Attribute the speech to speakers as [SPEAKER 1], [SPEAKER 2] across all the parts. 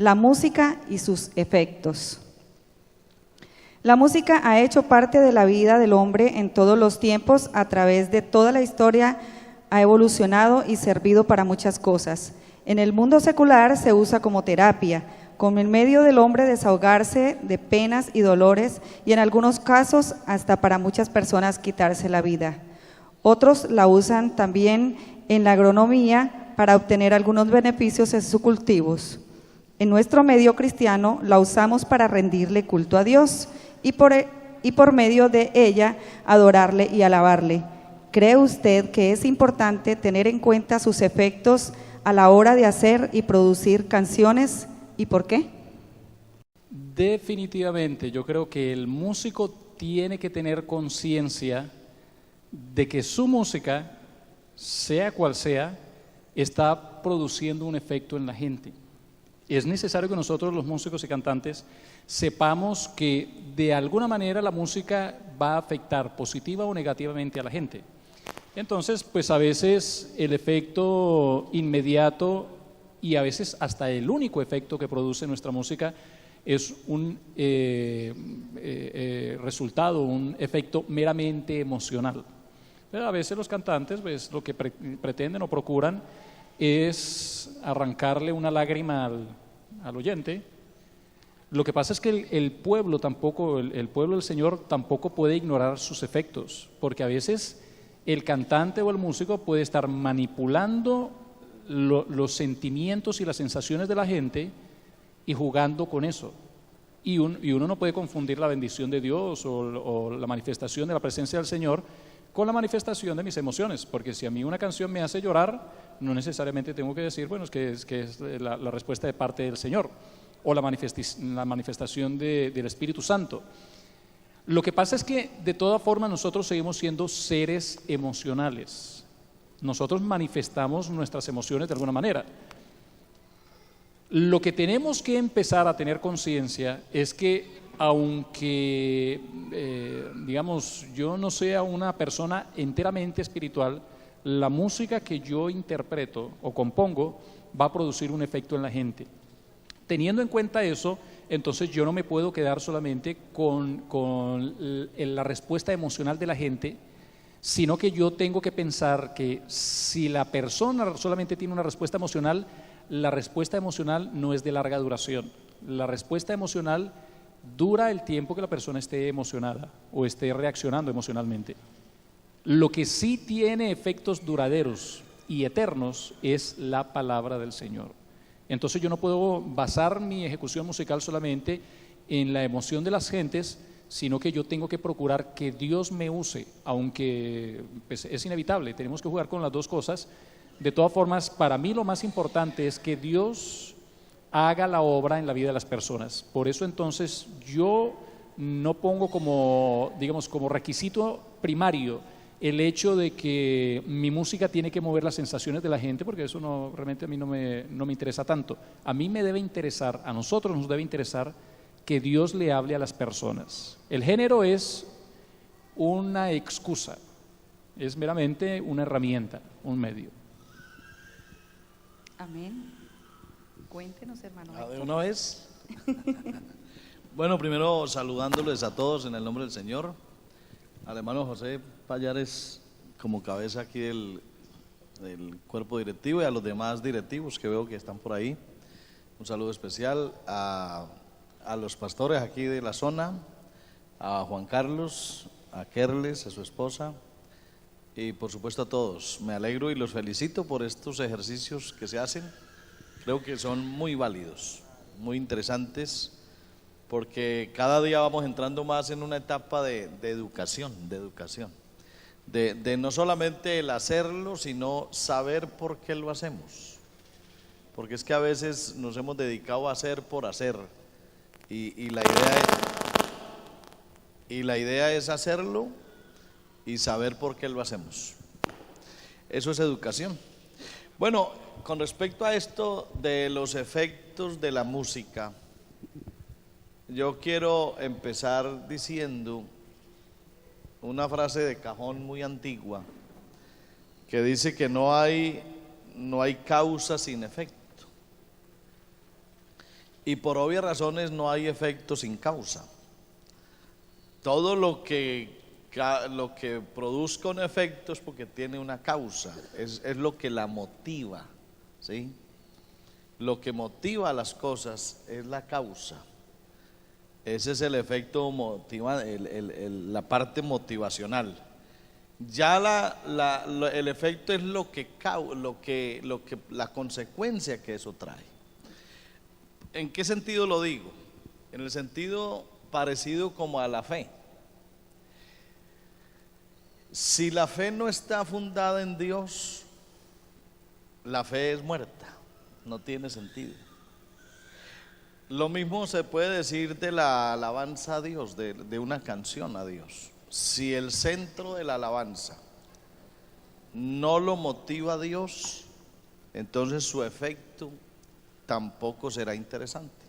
[SPEAKER 1] la música y sus efectos. La música ha hecho parte de la vida del hombre en todos los tiempos, a través de toda la historia ha evolucionado y servido para muchas cosas. En el mundo secular se usa como terapia, como el medio del hombre desahogarse de penas y dolores, y en algunos casos hasta para muchas personas quitarse la vida. Otros la usan también en la agronomía para obtener algunos beneficios en sus cultivos. En nuestro medio cristiano la usamos para rendirle culto a Dios y por medio de ella adorarle y alabarle. ¿Cree usted que es importante tener en cuenta sus efectos a la hora de hacer y producir canciones, y por qué?
[SPEAKER 2] Definitivamente, yo creo que el músico tiene que tener conciencia de que su música, sea cual sea, está produciendo un efecto en la gente. Es necesario que nosotros, los músicos y cantantes, sepamos que de alguna manera la música va a afectar positiva o negativamente a la gente. Entonces, pues a veces el efecto inmediato y a veces hasta el único efecto que produce nuestra música es un resultado, un efecto meramente emocional. Pero a veces los cantantes, pues, lo que pretenden o procuran es arrancarle una lágrima al oyente. Lo que pasa es que el pueblo tampoco, el pueblo del Señor tampoco puede ignorar sus efectos, porque a veces el cantante o el músico puede estar manipulando los sentimientos y las sensaciones de la gente y jugando con eso. Y uno no puede confundir la bendición de Dios o la manifestación de la presencia del Señor con la manifestación de mis emociones, porque si a mí una canción me hace llorar, no necesariamente tengo que decir, bueno, es que es la respuesta de parte del Señor o la manifestación del Espíritu Santo. Lo que pasa es que de toda forma nosotros seguimos siendo seres emocionales. Nosotros manifestamos nuestras emociones de alguna manera. Lo que tenemos que empezar a tener conciencia es que aunque, digamos, yo no sea una persona enteramente espiritual, la música que yo interpreto o compongo va a producir un efecto en la gente. Teniendo en cuenta eso, entonces yo no me puedo quedar solamente con la respuesta emocional de la gente, sino que yo tengo que pensar que si la persona solamente tiene una respuesta emocional, la respuesta emocional no es de larga duración. La respuesta emocional dura el tiempo que la persona esté emocionada o esté reaccionando emocionalmente. Lo que sí tiene efectos duraderos y eternos es la palabra del Señor. Entonces yo no puedo basar mi ejecución musical solamente en la emoción de las gentes, sino que yo tengo que procurar que Dios me use, aunque pues, es inevitable, tenemos que jugar con las dos cosas. De todas formas, para mí lo más importante es que Dios haga la obra en la vida de las personas. Por eso entonces yo no pongo como, digamos, como requisito primario el hecho de que mi música tiene que mover las sensaciones de la gente, porque eso no, realmente a mí no me interesa tanto. A mí me debe interesar, a nosotros nos debe interesar que Dios le hable a las personas. El género es una excusa, es meramente una herramienta, un medio.
[SPEAKER 1] Amén. Cuéntenos, hermano.
[SPEAKER 3] ¿De una vez? Bueno, primero saludándoles a todos en el nombre del Señor, al hermano José Payares como cabeza aquí del cuerpo directivo y a los demás directivos que veo que están por ahí. Un saludo especial a los pastores aquí de la zona, a Juan Carlos, a Kerles, a su esposa y por supuesto a todos. Me alegro y los felicito por estos ejercicios que se hacen. Creo que son muy válidos, muy interesantes, porque cada día vamos entrando más en una etapa de educación, de no solamente el hacerlo, sino saber por qué lo hacemos, porque es que a veces nos hemos dedicado a hacer por hacer, y la idea es hacerlo y saber por qué lo hacemos. Eso es educación. Bueno, con respecto a esto de los efectos de la música, yo quiero empezar diciendo una frase de cajón muy antigua que dice que no hay causa sin efecto. Y por obvias razones no hay efecto sin causa. Todo lo que produzca un efecto es porque tiene una causa, es lo que la motiva, ¿sí? Lo que motiva las cosas es la causa. Ese es el efecto la parte motivacional. Ya el efecto es la consecuencia que eso trae. ¿En qué sentido lo digo? En el sentido parecido como a la fe. Si la fe no está fundada en Dios, la fe es muerta, no tiene sentido. Lo mismo se puede decir de la alabanza a Dios, de una canción a Dios. Si el centro de la alabanza no lo motiva a Dios, entonces su efecto tampoco será interesante.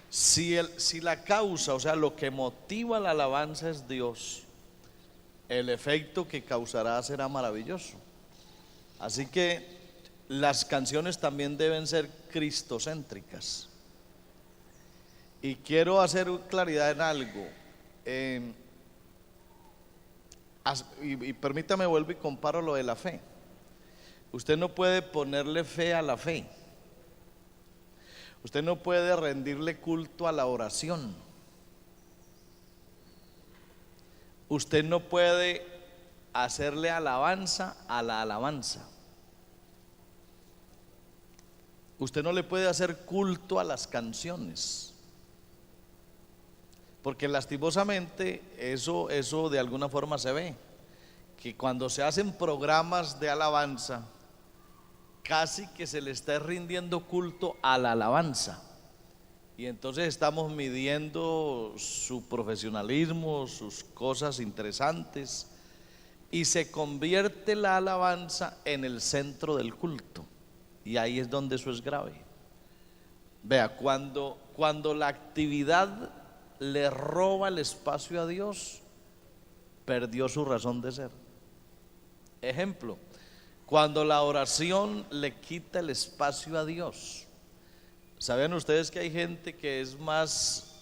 [SPEAKER 3] Si la causa, o sea, lo que motiva la alabanza es Dios, el efecto que causará será maravilloso. Así que las canciones también deben ser cristocéntricas. Y quiero hacer claridad en algo. Y permítame, vuelvo y comparo lo de la fe. Usted no puede ponerle fe a la fe. Usted no puede rendirle culto a la oración. Usted no puede hacerle alabanza a la alabanza. Usted no le puede hacer culto a las canciones. Porque lastimosamente eso de alguna forma se ve. Que cuando se hacen programas de alabanza, casi que se le está rindiendo culto a la alabanza. Y entonces estamos midiendo su profesionalismo, sus cosas interesantes, y se convierte la alabanza en el centro del culto. Y ahí es donde eso es grave. Vea, cuando la actividad le roba el espacio a Dios, perdió su razón de ser. Ejemplo, cuando la oración le quita el espacio a Dios. ¿Saben ustedes que hay gente que es más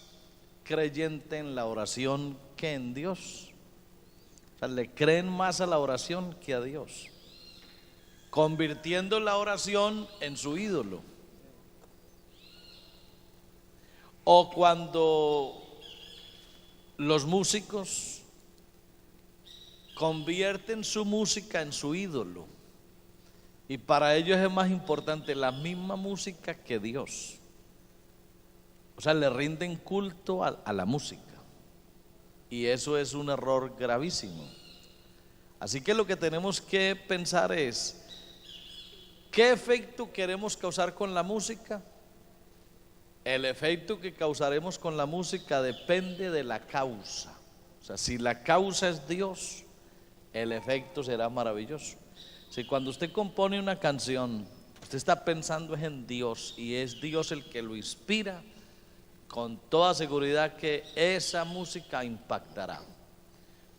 [SPEAKER 3] creyente en la oración que en Dios? O sea, le creen más a la oración que a Dios, convirtiendo la oración en su ídolo. O cuando los músicos convierten su música en su ídolo, y para ellos es más importante la misma música que Dios. O sea, le rinden culto a la música, y eso es un error gravísimo. Así que lo que tenemos que pensar es: ¿qué efecto queremos causar con la música? El efecto que causaremos con la música depende de la causa. O sea, si la causa es Dios, el efecto será maravilloso. Si cuando usted compone una canción, usted está pensando en Dios y es Dios el que lo inspira, con toda seguridad que esa música impactará.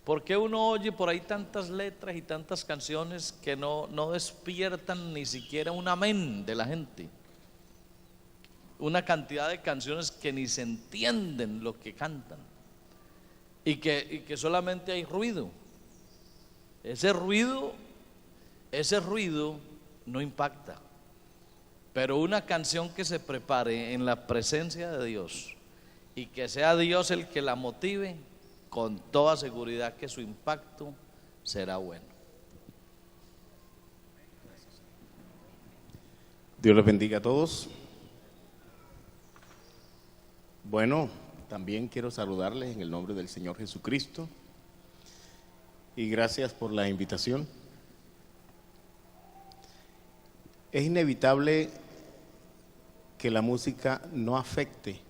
[SPEAKER 3] ¿Por qué uno oye por ahí tantas letras y tantas canciones que no despiertan ni siquiera un amén de la gente? Una cantidad de canciones que ni se entienden lo que cantan, y que solamente hay ruido. Ese ruido no impacta. Pero una canción que se prepare en la presencia de Dios y que sea Dios el que la motive, con toda seguridad que su impacto será bueno.
[SPEAKER 4] Dios les bendiga a todos. Bueno, también quiero saludarles en el nombre del Señor Jesucristo y gracias por la invitación. Es inevitable que la música no afecte.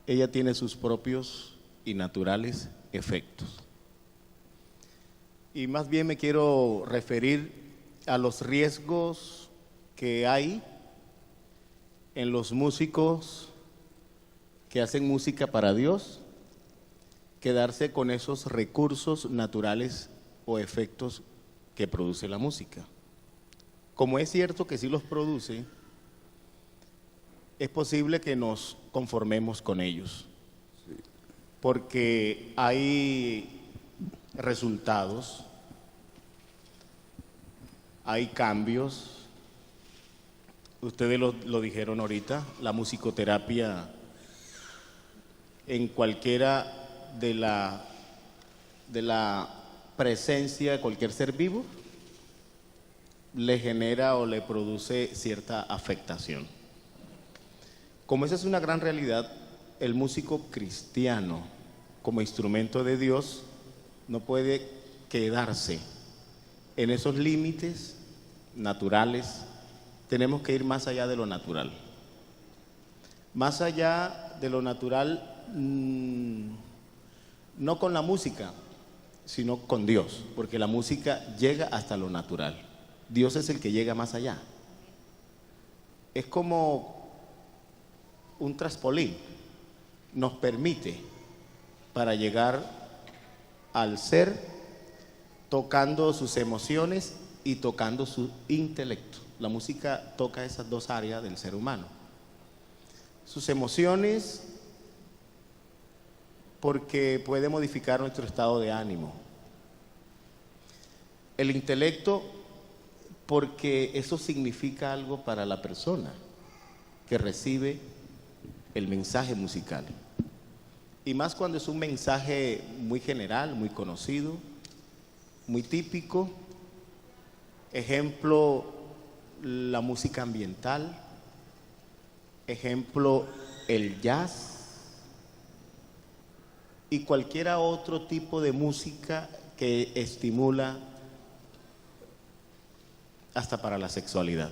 [SPEAKER 4] Ella tiene sus propios y naturales efectos. Y más bien me quiero referir a los riesgos que hay en los músicos que hacen música para Dios, quedarse con esos recursos naturales o efectos que produce la música. Como es cierto que sí los produce, es posible que nos conformemos con ellos, porque hay resultados, hay cambios. Ustedes lo dijeron ahorita, la musicoterapia en cualquiera de la presencia de cualquier ser vivo le genera o le produce cierta afectación. Como esa es una gran realidad, el músico cristiano como instrumento de Dios no puede quedarse en esos límites naturales. Tenemos que ir más allá de lo natural. Más allá de lo natural, no con la música, sino con Dios, porque la música llega hasta lo natural. Dios es el que llega más allá. Es como un traspolín, nos permite para llegar al ser tocando sus emociones y tocando su intelecto. La música toca esas dos áreas del ser humano. Sus emociones, porque puede modificar nuestro estado de ánimo. El intelecto, porque eso significa algo para la persona que recibe el mensaje musical. Y más cuando es un mensaje muy general, muy conocido, muy típico. Ejemplo, la música ambiental. Ejemplo, el jazz. Y cualquier otro tipo de música que estimula hasta para la sexualidad,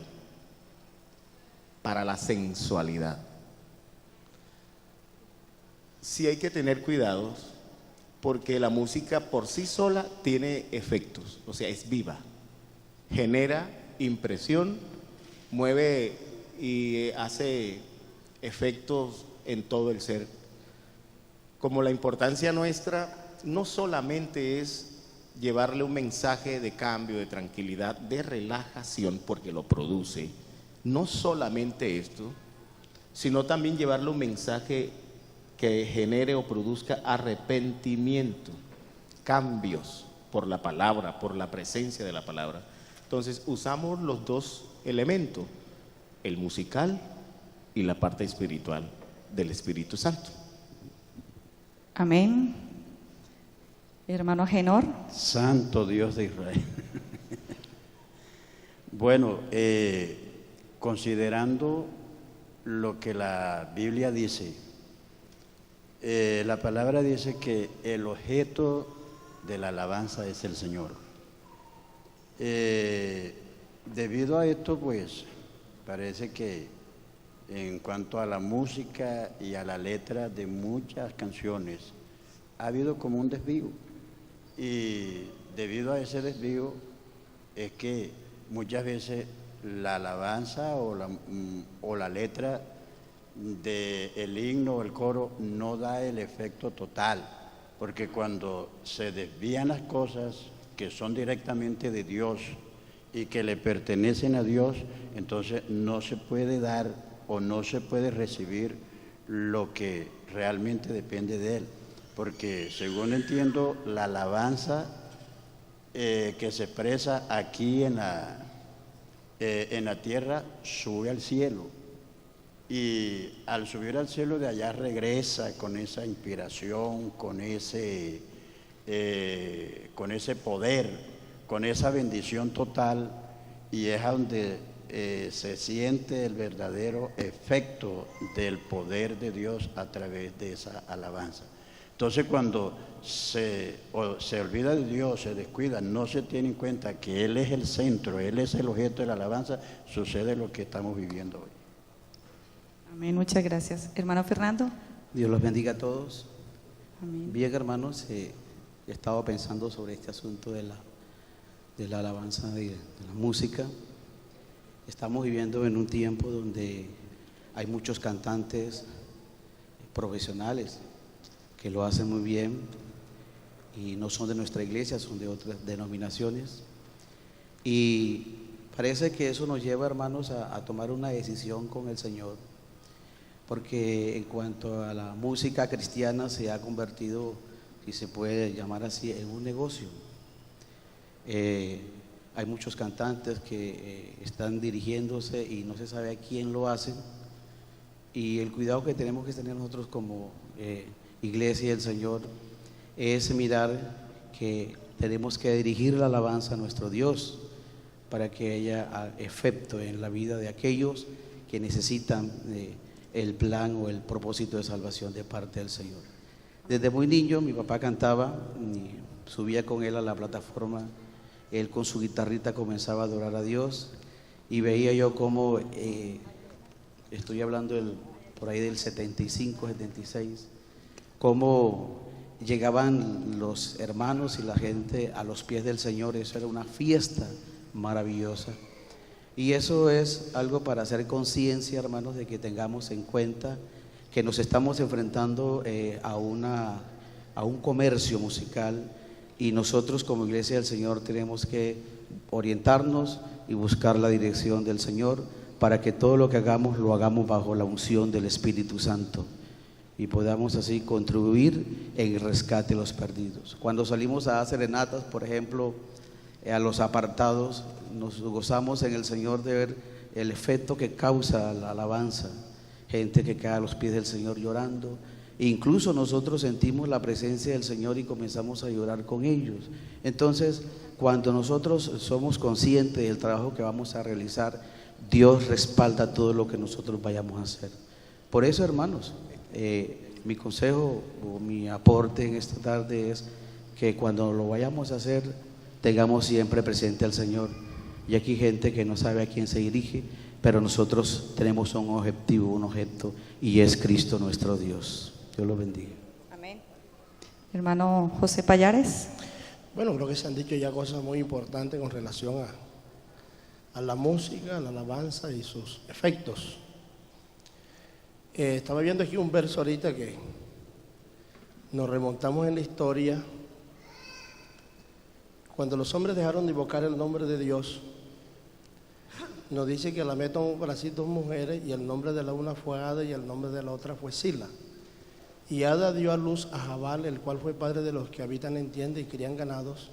[SPEAKER 4] para la sensualidad. Sí hay que tener cuidados, porque la música por sí sola tiene efectos, o sea, es viva, genera impresión, mueve y hace efectos en todo el ser. Como la importancia nuestra no solamente es llevarle un mensaje de cambio, de tranquilidad, de relajación, porque lo produce, no solamente esto, sino también llevarle un mensaje que genere o produzca arrepentimiento, cambios por la palabra, por la presencia de la palabra. Entonces usamos los dos elementos, el musical y la parte espiritual del Espíritu Santo.
[SPEAKER 1] Amén. Hermano Genor.
[SPEAKER 5] Santo Dios de Israel. Bueno, considerando lo que la Biblia dice, la palabra dice que el objeto de la alabanza es el Señor. Debido a esto, pues, parece que en cuanto a la música y a la letra de muchas canciones, ha habido como un desvío. Y debido a ese desvío es que muchas veces la alabanza o la letra del himno o el coro no da el efecto total, porque cuando se desvían las cosas que son directamente de Dios y que le pertenecen a Dios, entonces no se puede dar o no se puede recibir lo que realmente depende de Él. Porque según entiendo, la alabanza que se expresa aquí en la tierra sube al cielo, y al subir al cielo de allá regresa con esa inspiración, con ese poder, con esa bendición total, y es donde se siente el verdadero efecto del poder de Dios a través de esa alabanza. Entonces, cuando se olvida de Dios, se descuida, no se tiene en cuenta que Él es el centro, Él es el objeto de la alabanza, sucede lo que estamos viviendo hoy.
[SPEAKER 1] Amén, muchas gracias. Hermano Fernando.
[SPEAKER 6] Dios los bendiga a todos.
[SPEAKER 1] Amén.
[SPEAKER 6] Bien, hermanos, he estado pensando sobre este asunto de la alabanza, de la música. Estamos viviendo en un tiempo donde hay muchos cantantes profesionales que lo hacen muy bien y no son de nuestra iglesia, son de otras denominaciones. Y parece que eso nos lleva, hermanos, a tomar una decisión con el Señor porque en cuanto a la música cristiana se ha convertido, si se puede llamar así, en un negocio. Hay muchos cantantes que están dirigiéndose y no se sabe a quién lo hacen, y el cuidado que tenemos que tener nosotros como Iglesia del Señor es mirar que tenemos que dirigir la alabanza a nuestro Dios para que haya efecto en la vida de aquellos que necesitan el plan o el propósito de salvación de parte del Señor. Desde muy niño mi papá cantaba, y subía con él a la plataforma, él con su guitarrita comenzaba a adorar a Dios, y veía yo cómo, estoy hablando por ahí del 75, 76, cómo llegaban los hermanos y la gente a los pies del Señor. Eso era una fiesta maravillosa, y eso es algo para hacer conciencia, hermanos, de que tengamos en cuenta que nos estamos enfrentando a un comercio musical, y nosotros como Iglesia del Señor tenemos que orientarnos y buscar la dirección del Señor para que todo lo que hagamos lo hagamos bajo la unción del Espíritu Santo y podamos así contribuir en el rescate de los perdidos. Cuando salimos a hacer serenatas, por ejemplo, a los apartados, nos gozamos en el Señor de ver el efecto que causa la alabanza, gente que cae a los pies del Señor llorando. Incluso nosotros sentimos la presencia del Señor y comenzamos a llorar con ellos. Entonces, cuando nosotros somos conscientes del trabajo que vamos a realizar, Dios respalda todo lo que nosotros vayamos a hacer. Por eso, hermanos, mi consejo o mi aporte en esta tarde es que cuando lo vayamos a hacer, tengamos siempre presente al Señor. Y aquí hay gente que no sabe a quién se dirige, pero nosotros tenemos un objetivo, un objeto, y es Cristo nuestro Dios. Dios lo bendiga.
[SPEAKER 1] Amén. Hermano José Payares.
[SPEAKER 7] Bueno, creo que se han dicho ya cosas muy importantes con relación a la música, a la alabanza y sus efectos. Estaba viendo aquí un verso ahorita que nos remontamos en la historia. Cuando los hombres dejaron de invocar el nombre de Dios, nos dice que Lamé tomó para sí dos mujeres, y el nombre de la una fue Ada y el nombre de la otra fue Sila. Y Ada dio a luz a Jabal, el cual fue padre de los que habitan en tiendas y crían ganados.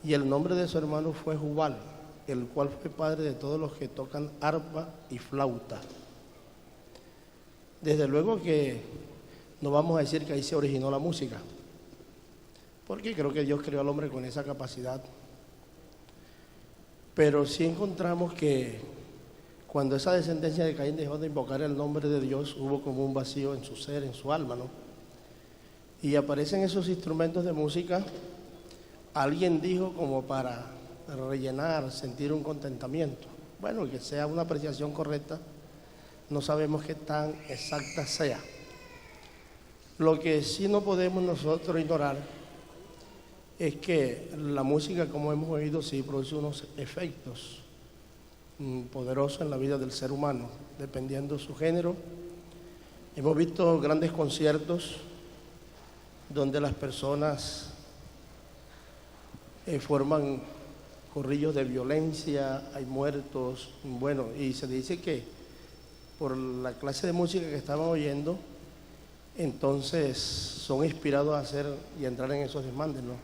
[SPEAKER 7] Y el nombre de su hermano fue Jubal, el cual fue padre de todos los que tocan arpa y flauta. Desde luego que no vamos a decir que ahí se originó la música, porque creo que Dios creó al hombre con esa capacidad. Pero sí encontramos que cuando esa descendencia de Caín dejó de invocar el nombre de Dios, hubo como un vacío en su ser, en su alma, ¿no? Y aparecen esos instrumentos de música. Alguien dijo como para rellenar, sentir un contentamiento. Bueno, que sea una apreciación correcta, no sabemos qué tan exacta sea. Lo que sí no podemos nosotros ignorar es que la música, como hemos oído, sí produce unos efectos poderosos en la vida del ser humano, dependiendo de su género. Hemos visto grandes conciertos donde las personas forman corrillos de violencia, hay muertos, bueno, y se dice que por la clase de música que estaban oyendo, entonces son inspirados a hacer y a entrar en esos desmandes, ¿no?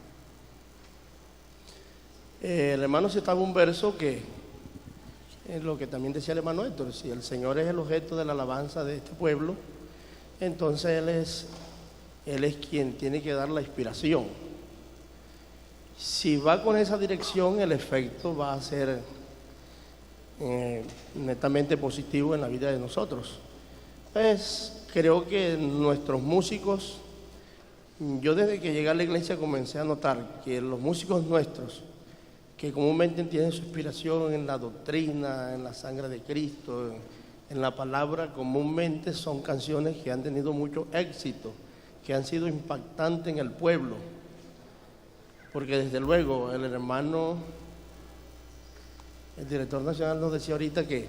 [SPEAKER 7] El hermano citaba un verso que es lo que también decía el hermano Héctor: si el Señor es el objeto de la alabanza de este pueblo, entonces Él es quien tiene que dar la inspiración. Si va con esa dirección, el efecto va a ser netamente positivo en la vida de nosotros. Pues creo que nuestros músicos, yo desde que llegué a la iglesia comencé a notar que los músicos nuestros, que comúnmente tienen su inspiración en la doctrina, en la sangre de Cristo, en la palabra, comúnmente son canciones que han tenido mucho éxito, que han sido impactantes en el pueblo. Porque desde luego el hermano, el director nacional nos decía ahorita que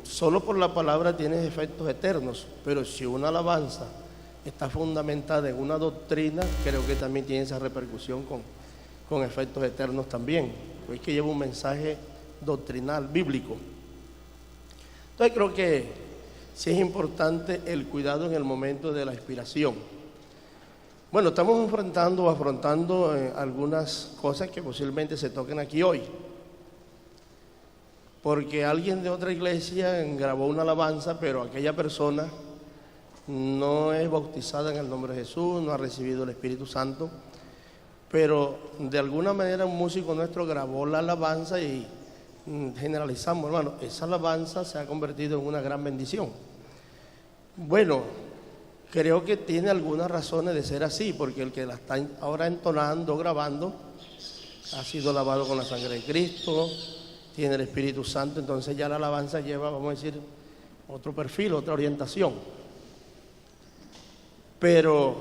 [SPEAKER 7] solo por la palabra tiene efectos eternos, pero si una alabanza está fundamentada en una doctrina, creo que también tiene esa repercusión con efectos eternos también, pues que lleva un mensaje doctrinal, bíblico. Entonces creo que sí es importante el cuidado en el momento de la inspiración. Bueno, estamos afrontando algunas cosas que posiblemente se toquen aquí hoy. Porque alguien de otra iglesia grabó una alabanza, pero aquella persona no es bautizada en el nombre de Jesús, no ha recibido el Espíritu Santo, pero de alguna manera un músico nuestro grabó la alabanza y generalizamos, hermano, esa alabanza se ha convertido en una gran bendición. Bueno, creo que tiene algunas razones de ser así, porque el que la está ahora entonando, grabando, ha sido lavado con la sangre de Cristo, tiene el Espíritu Santo, entonces ya la alabanza lleva, vamos a decir, otro perfil, otra orientación. Pero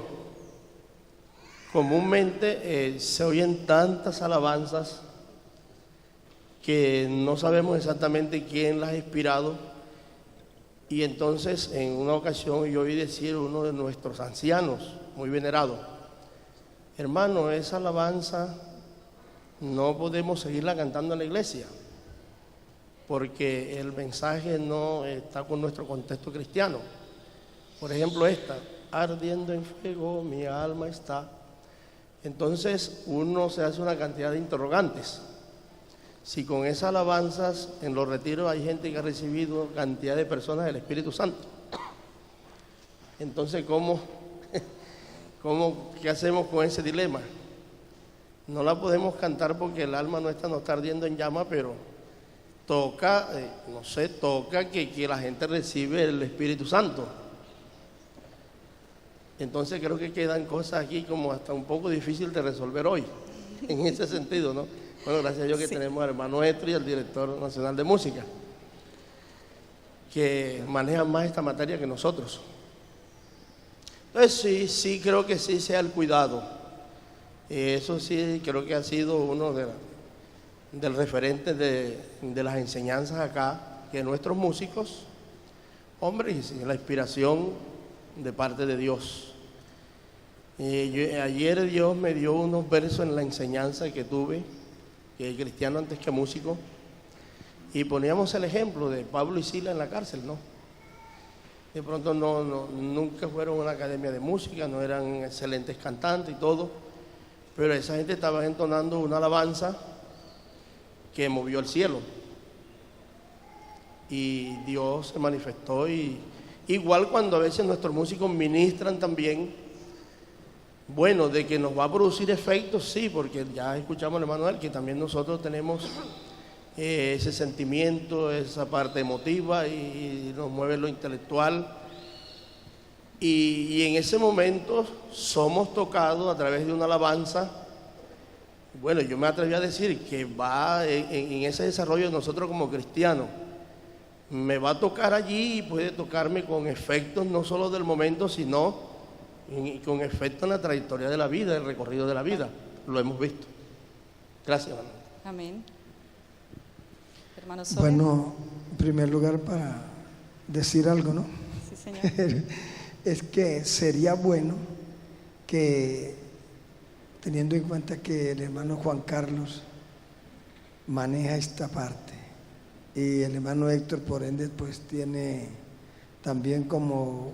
[SPEAKER 7] comúnmente se oyen tantas alabanzas que no sabemos exactamente quién las ha inspirado, y entonces en una ocasión yo oí decir a uno de nuestros ancianos, muy venerado: hermano, esa alabanza no podemos seguirla cantando en la iglesia, porque el mensaje no está con nuestro contexto cristiano. Por ejemplo, esta: ardiendo en fuego mi alma está. Entonces uno se hace una cantidad de interrogantes. Si con esas alabanzas en los retiros hay gente que ha recibido cantidad de personas del Espíritu Santo, entonces ¿qué hacemos con ese dilema? No la podemos cantar porque el alma nuestra no está ardiendo en llama, pero toca, toca que la gente recibe el Espíritu Santo. Entonces creo que quedan cosas aquí como hasta un poco difícil de resolver hoy, en ese sentido, ¿no? Bueno, gracias a Dios que tenemos al hermano Etri y al director nacional de música, que manejan más esta materia que nosotros. Entonces sí, creo que sí sea el cuidado. Eso sí, creo que ha sido uno del referente de las enseñanzas acá, que nuestros músicos, hombres, y la inspiración de parte de Dios. Ayer Dios me dio unos versos en la enseñanza que tuve, que es cristiano antes que músico, y poníamos el ejemplo de Pablo y Sila en la cárcel, ¿no? De pronto nunca fueron a una academia de música, no eran excelentes cantantes y todo, pero esa gente estaba entonando una alabanza que movió el cielo, y Dios se manifestó. Y igual cuando a veces nuestros músicos ministran también, bueno, de que nos va a producir efectos, sí, porque ya escuchamos al hermano que también nosotros tenemos ese sentimiento, esa parte emotiva, y nos mueve lo intelectual, y en ese momento somos tocados a través de una alabanza. Bueno, yo me atreví a decir que va en ese desarrollo de nosotros como cristianos, me va a tocar allí y puede tocarme con efectos no solo del momento, sino con efectos en la trayectoria de la vida, el recorrido de la vida. Lo hemos visto. Gracias, hermano.
[SPEAKER 1] Amén. Hermano Soler.
[SPEAKER 8] Bueno, en primer lugar, para decir algo, ¿no?
[SPEAKER 1] Sí, señor.
[SPEAKER 8] Es que sería bueno que, teniendo en cuenta que el hermano Juan Carlos maneja esta parte y el hermano Héctor, por ende, pues tiene también como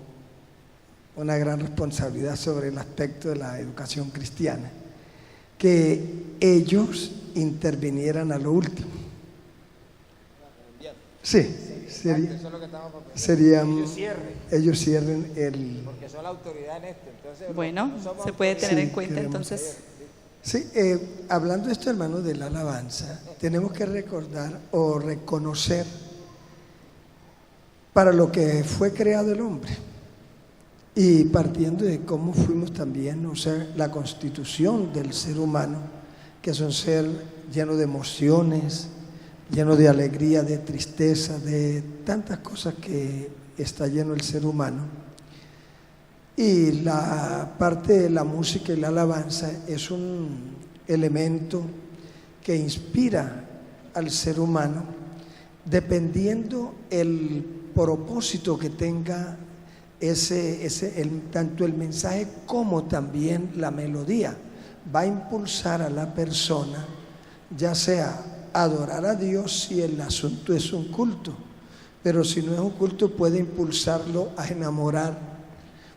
[SPEAKER 8] una gran responsabilidad sobre el aspecto de la educación cristiana, que ellos intervinieran a lo último. Sí, serían ellos cierren el...
[SPEAKER 9] Porque son la autoridad en esto. Entonces,
[SPEAKER 1] bueno, se puede tener en cuenta entonces.
[SPEAKER 8] Sí, hablando de esto, hermano, de la alabanza, tenemos que recordar o reconocer para lo que fue creado el hombre. Y partiendo de cómo fuimos también, o sea, la constitución del ser humano, que es un ser lleno de emociones, lleno de alegría, de tristeza, de tantas cosas que está lleno el ser humano. Y la parte de la música y la alabanza es un elemento que inspira al ser humano dependiendo el propósito que tenga tanto el mensaje como también la melodía. Va a impulsar a la persona, ya sea adorar a Dios si el asunto es un culto, pero si no es un culto puede impulsarlo a enamorar,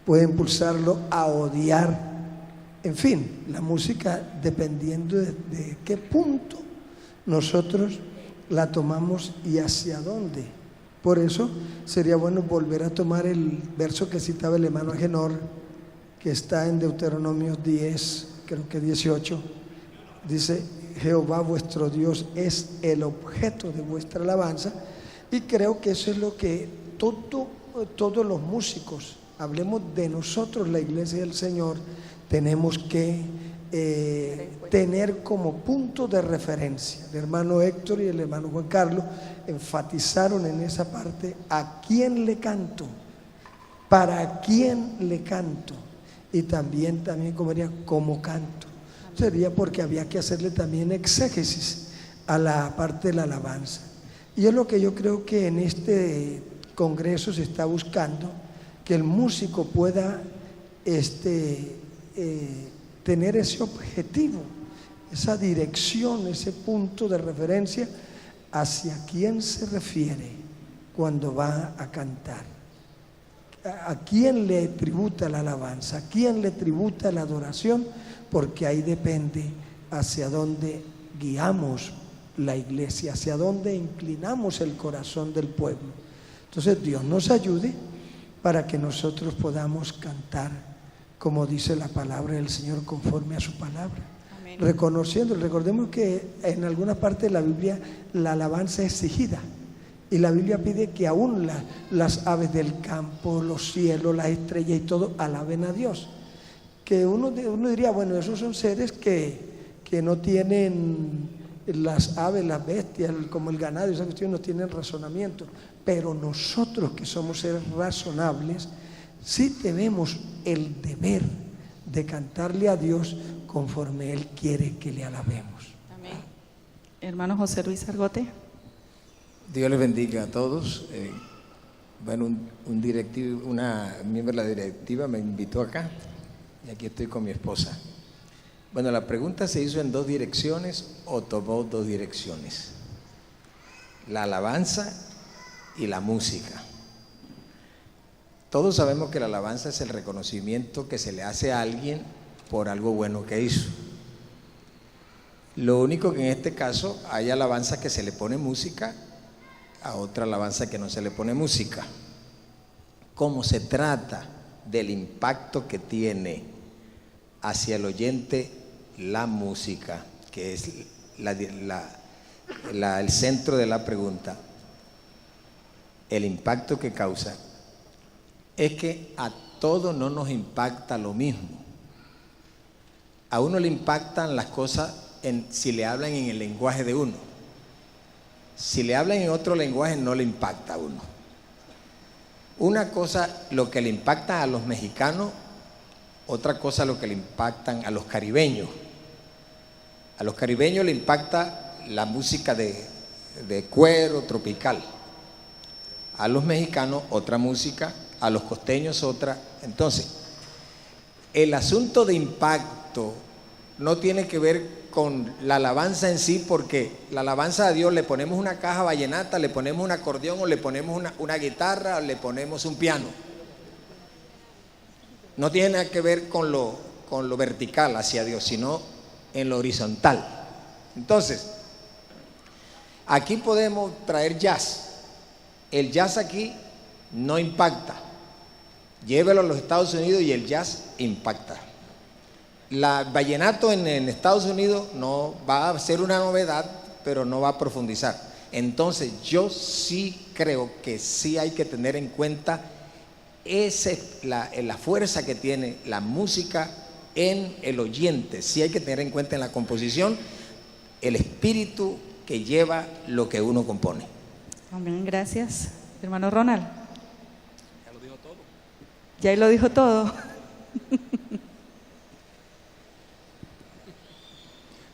[SPEAKER 8] puede impulsarlo a odiar. En fin, la música, dependiendo de qué punto nosotros la tomamos y hacia dónde. Por eso sería bueno volver a tomar el verso que citaba el hermano Agenor, que está en Deuteronomio 10, creo que 18. Dice: Jehová vuestro Dios es el objeto de vuestra alabanza. Y creo que eso es lo que todos los músicos, hablemos de nosotros, la iglesia del Señor, tenemos que tener como punto de referencia. El hermano Héctor y el hermano Juan Carlos enfatizaron en esa parte: ¿a quién le canto? ¿Para quién le canto? Y también como diría, ¿cómo canto? Sería porque había que hacerle también exégesis a la parte de la alabanza. Y es lo que yo creo que en este congreso se está buscando, que el músico pueda tener ese objetivo, esa dirección, ese punto de referencia hacia quién se refiere cuando va a cantar, a quién le tributa la alabanza, a quién le tributa la adoración, porque ahí depende hacia dónde guiamos la iglesia, hacia dónde inclinamos el corazón del pueblo. Entonces Dios nos ayude para que nosotros podamos cantar como dice la palabra del Señor, conforme a su palabra. Amén. Reconociendo, recordemos que en alguna parte de la Biblia la alabanza es exigida, y la Biblia pide que aún las aves del campo, los cielos, las estrellas y todo alaben a Dios. Que uno diría, bueno, esos son seres que no tienen, las aves, las bestias, como el ganado, esa cuestión no tienen razonamiento, pero nosotros que somos seres razonables, sí tenemos el deber de cantarle a Dios conforme Él quiere que le alabemos.
[SPEAKER 1] Amén. Hermano José Luis Argote.
[SPEAKER 9] Dios les bendiga a todos. Bueno, un directivo, una miembro de la directiva me invitó acá y aquí estoy con mi esposa. Bueno, la pregunta se hizo en dos direcciones o tomó dos direcciones: la alabanza y la música. Todos sabemos que la alabanza es el reconocimiento que se le hace a alguien por algo bueno que hizo. Lo único que en este caso hay alabanza que se le pone música, a otra alabanza que no se le pone música. Como se trata del impacto que tiene hacia el oyente la música, que es el centro de la pregunta, el impacto que causa, es que a todos no nos impacta lo mismo. A uno le impactan las cosas si le hablan en el lenguaje de uno. Si le hablan en otro lenguaje no le impacta a uno. Una cosa lo que le impacta a los mexicanos, otra cosa lo que le impactan a los caribeños. A los caribeños le impacta la música de cuero tropical. A los mexicanos otra música, a los costeños otra. Entonces, el asunto de impacto no tiene que ver con la alabanza en sí, porque la alabanza a Dios le ponemos una caja vallenata, le ponemos un acordeón o le ponemos una guitarra o le ponemos un piano. No tiene nada que ver con lo vertical hacia Dios, sino en lo horizontal. Entonces, aquí podemos traer jazz. El jazz aquí no impacta. Llévelo a los Estados Unidos y el jazz impacta. La vallenato en Estados Unidos no va a ser una novedad, pero no va a profundizar. Entonces yo sí creo que sí hay que tener en cuenta la fuerza que tiene la música en el oyente. Sí hay que tener en cuenta en la composición el espíritu que lleva lo que uno compone.
[SPEAKER 1] Amén, gracias. Hermano Ronald. Ya lo dijo todo. Ya lo dijo todo.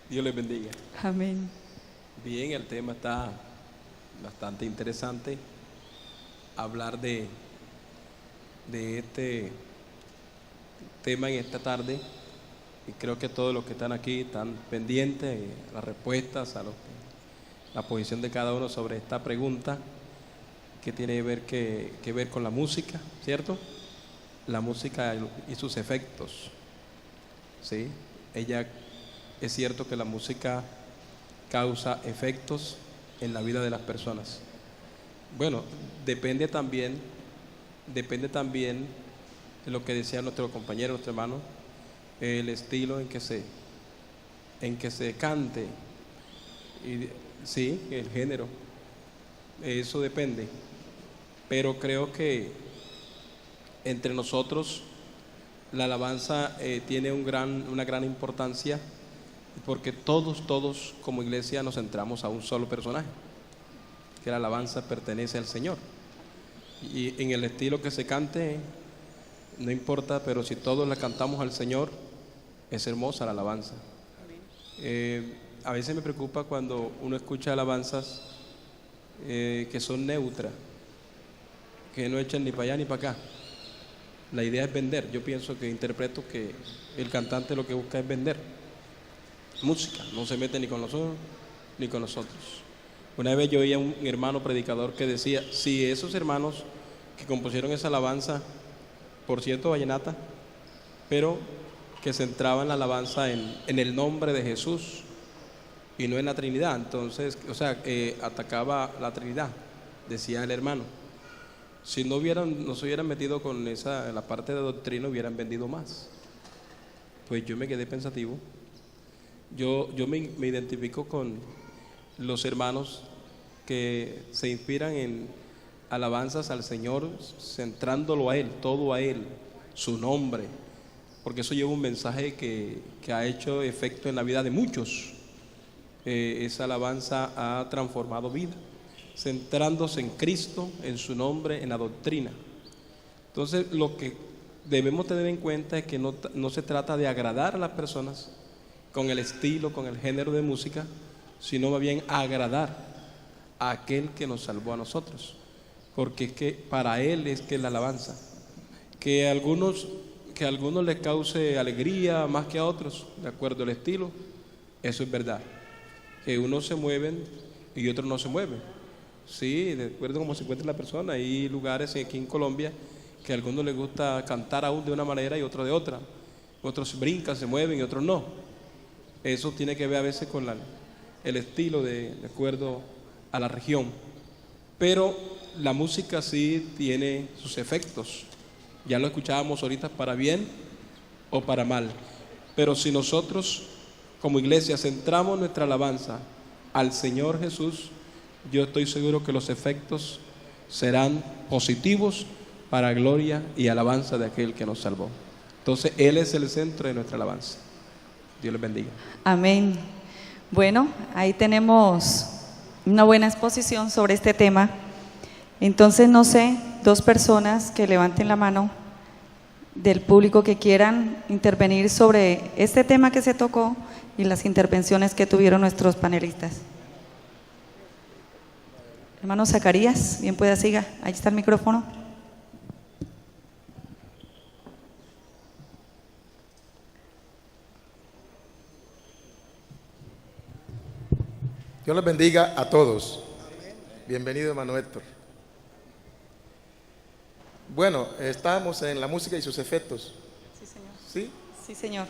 [SPEAKER 10] Dios les bendiga.
[SPEAKER 1] Amén.
[SPEAKER 10] Bien, el tema está bastante interesante. Hablar de este tema en esta tarde, y creo que todos los que están aquí están pendientes a las respuestas, la posición de cada uno sobre esta pregunta. que tiene que ver con la música, ¿cierto? La música y sus efectos, ¿sí? Es cierto que la música causa efectos en la vida de las personas. Bueno, depende también de lo que decía nuestro compañero, nuestro hermano, el estilo en que se cante, sí, el género, eso depende. Pero creo que entre nosotros la alabanza tiene una gran importancia, porque todos como iglesia nos centramos a un solo personaje, que la alabanza pertenece al Señor. Y en el estilo que se cante, no importa, pero si todos la cantamos al Señor, es hermosa la alabanza. A veces me preocupa cuando uno escucha alabanzas que son neutras, que no echan ni para allá ni para acá. La idea es vender. Yo interpreto que el cantante lo que busca es vender música, no se mete ni con nosotros ni con nosotros. Una vez yo oía a un hermano predicador que decía, si esos hermanos que compusieron esa alabanza, por cierto vallenata, pero que centraban la alabanza en el nombre de Jesús y no en la Trinidad, entonces, atacaba la Trinidad, decía el hermano. Si no se hubieran metido con la parte de doctrina, hubieran vendido más. Pues yo me quedé pensativo. Yo me identifico con los hermanos que se inspiran en alabanzas al Señor, centrándolo a Él, todo a Él, su nombre, porque eso lleva un mensaje que ha hecho efecto en la vida de muchos. Esa alabanza ha transformado vida, centrándose en Cristo, en su nombre, en la doctrina. Entonces, lo que debemos tener en cuenta es que no se trata de agradar a las personas con el estilo, con el género de música, sino más bien agradar a aquel que nos salvó a nosotros, porque es que para Él es que es la alabanza. Que a algunos les cause alegría más que a otros, de acuerdo al estilo, eso es verdad. Que unos se mueven y otros no se mueven, sí, de acuerdo a cómo se encuentra la persona. Hay lugares aquí en Colombia que a algunos les gusta cantar aún de una manera y otros de otra, otros brincan, se mueven y otros no. Eso tiene que ver a veces con el estilo de acuerdo a la región. Pero la música sí tiene sus efectos. Ya lo escuchábamos ahorita, para bien o para mal. Pero si nosotros como iglesia centramos nuestra alabanza al Señor Jesús, yo estoy seguro que los efectos serán positivos para gloria y alabanza de aquel que nos salvó. Entonces Él es el centro de nuestra alabanza. Dios les bendiga.
[SPEAKER 1] Amén. Bueno, ahí tenemos una buena exposición sobre este tema. Entonces, no sé, 2 personas que levanten la mano del público que quieran intervenir sobre este tema que se tocó y las intervenciones que tuvieron nuestros panelistas. Hermano Zacarías, bien pueda, siga. Ahí está el micrófono.
[SPEAKER 11] Dios les bendiga a todos. Bienvenido, hermano Héctor. Bueno, estábamos en la música y sus efectos.
[SPEAKER 1] Sí, señor.
[SPEAKER 11] ¿Sí?
[SPEAKER 1] Sí, señor.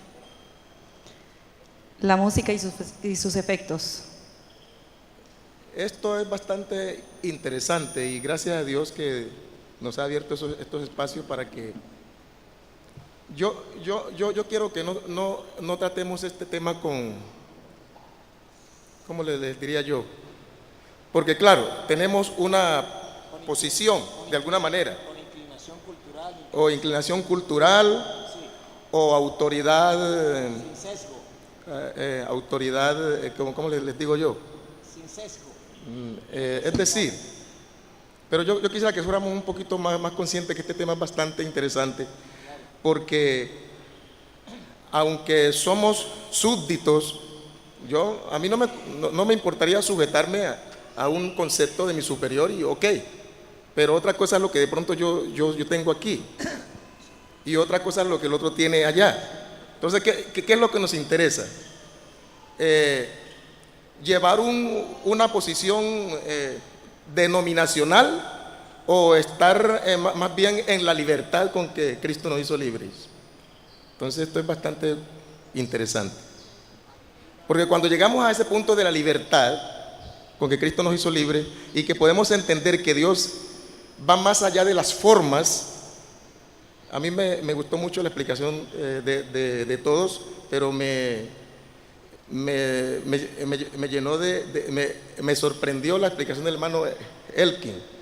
[SPEAKER 1] La música y sus efectos.
[SPEAKER 11] Esto es bastante interesante y gracias a Dios que nos ha abierto estos espacios para que yo quiero que no tratemos este tema con, ¿cómo les diría yo? Porque claro, tenemos una posición de alguna manera, o inclinación cultural, sí, o autoridad, sin sesgo, autoridad, ¿cómo les digo yo? Sin sesgo. Es decir, pero yo quisiera que fuéramos un poquito más conscientes que este tema es bastante interesante, porque aunque somos súbditos, a mí no me importaría sujetarme a un concepto de mi superior y ok, pero otra cosa es lo que de pronto yo tengo aquí y otra cosa es lo que el otro tiene allá. Entonces, ¿qué es lo que nos interesa? Llevar una posición denominacional o estar más bien en la libertad con que Cristo nos hizo libres. Entonces esto es bastante interesante. Porque cuando llegamos a ese punto de la libertad, con que Cristo nos hizo libres, y que podemos entender que Dios va más allá de las formas. A mí me gustó mucho la explicación de todos, pero me llenó me sorprendió la explicación del hermano Elkin.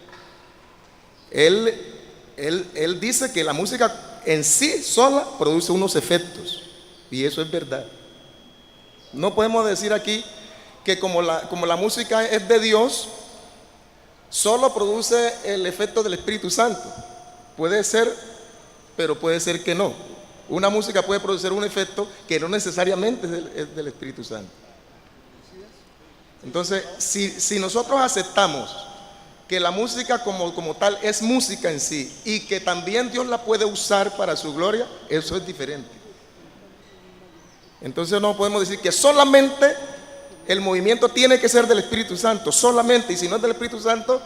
[SPEAKER 11] Él dice que la música en sí sola produce unos efectos, y eso es verdad. No podemos decir aquí que como la música es de Dios, solo produce el efecto del Espíritu Santo. Puede ser, pero puede ser que no. Una música puede producir un efecto que no necesariamente es del Espíritu Santo. Entonces, si nosotros aceptamos que la música como tal es música en sí, y que también Dios la puede usar para su gloria, eso es diferente. Entonces no podemos decir que solamente el movimiento tiene que ser del Espíritu Santo, solamente, y si no es del Espíritu Santo,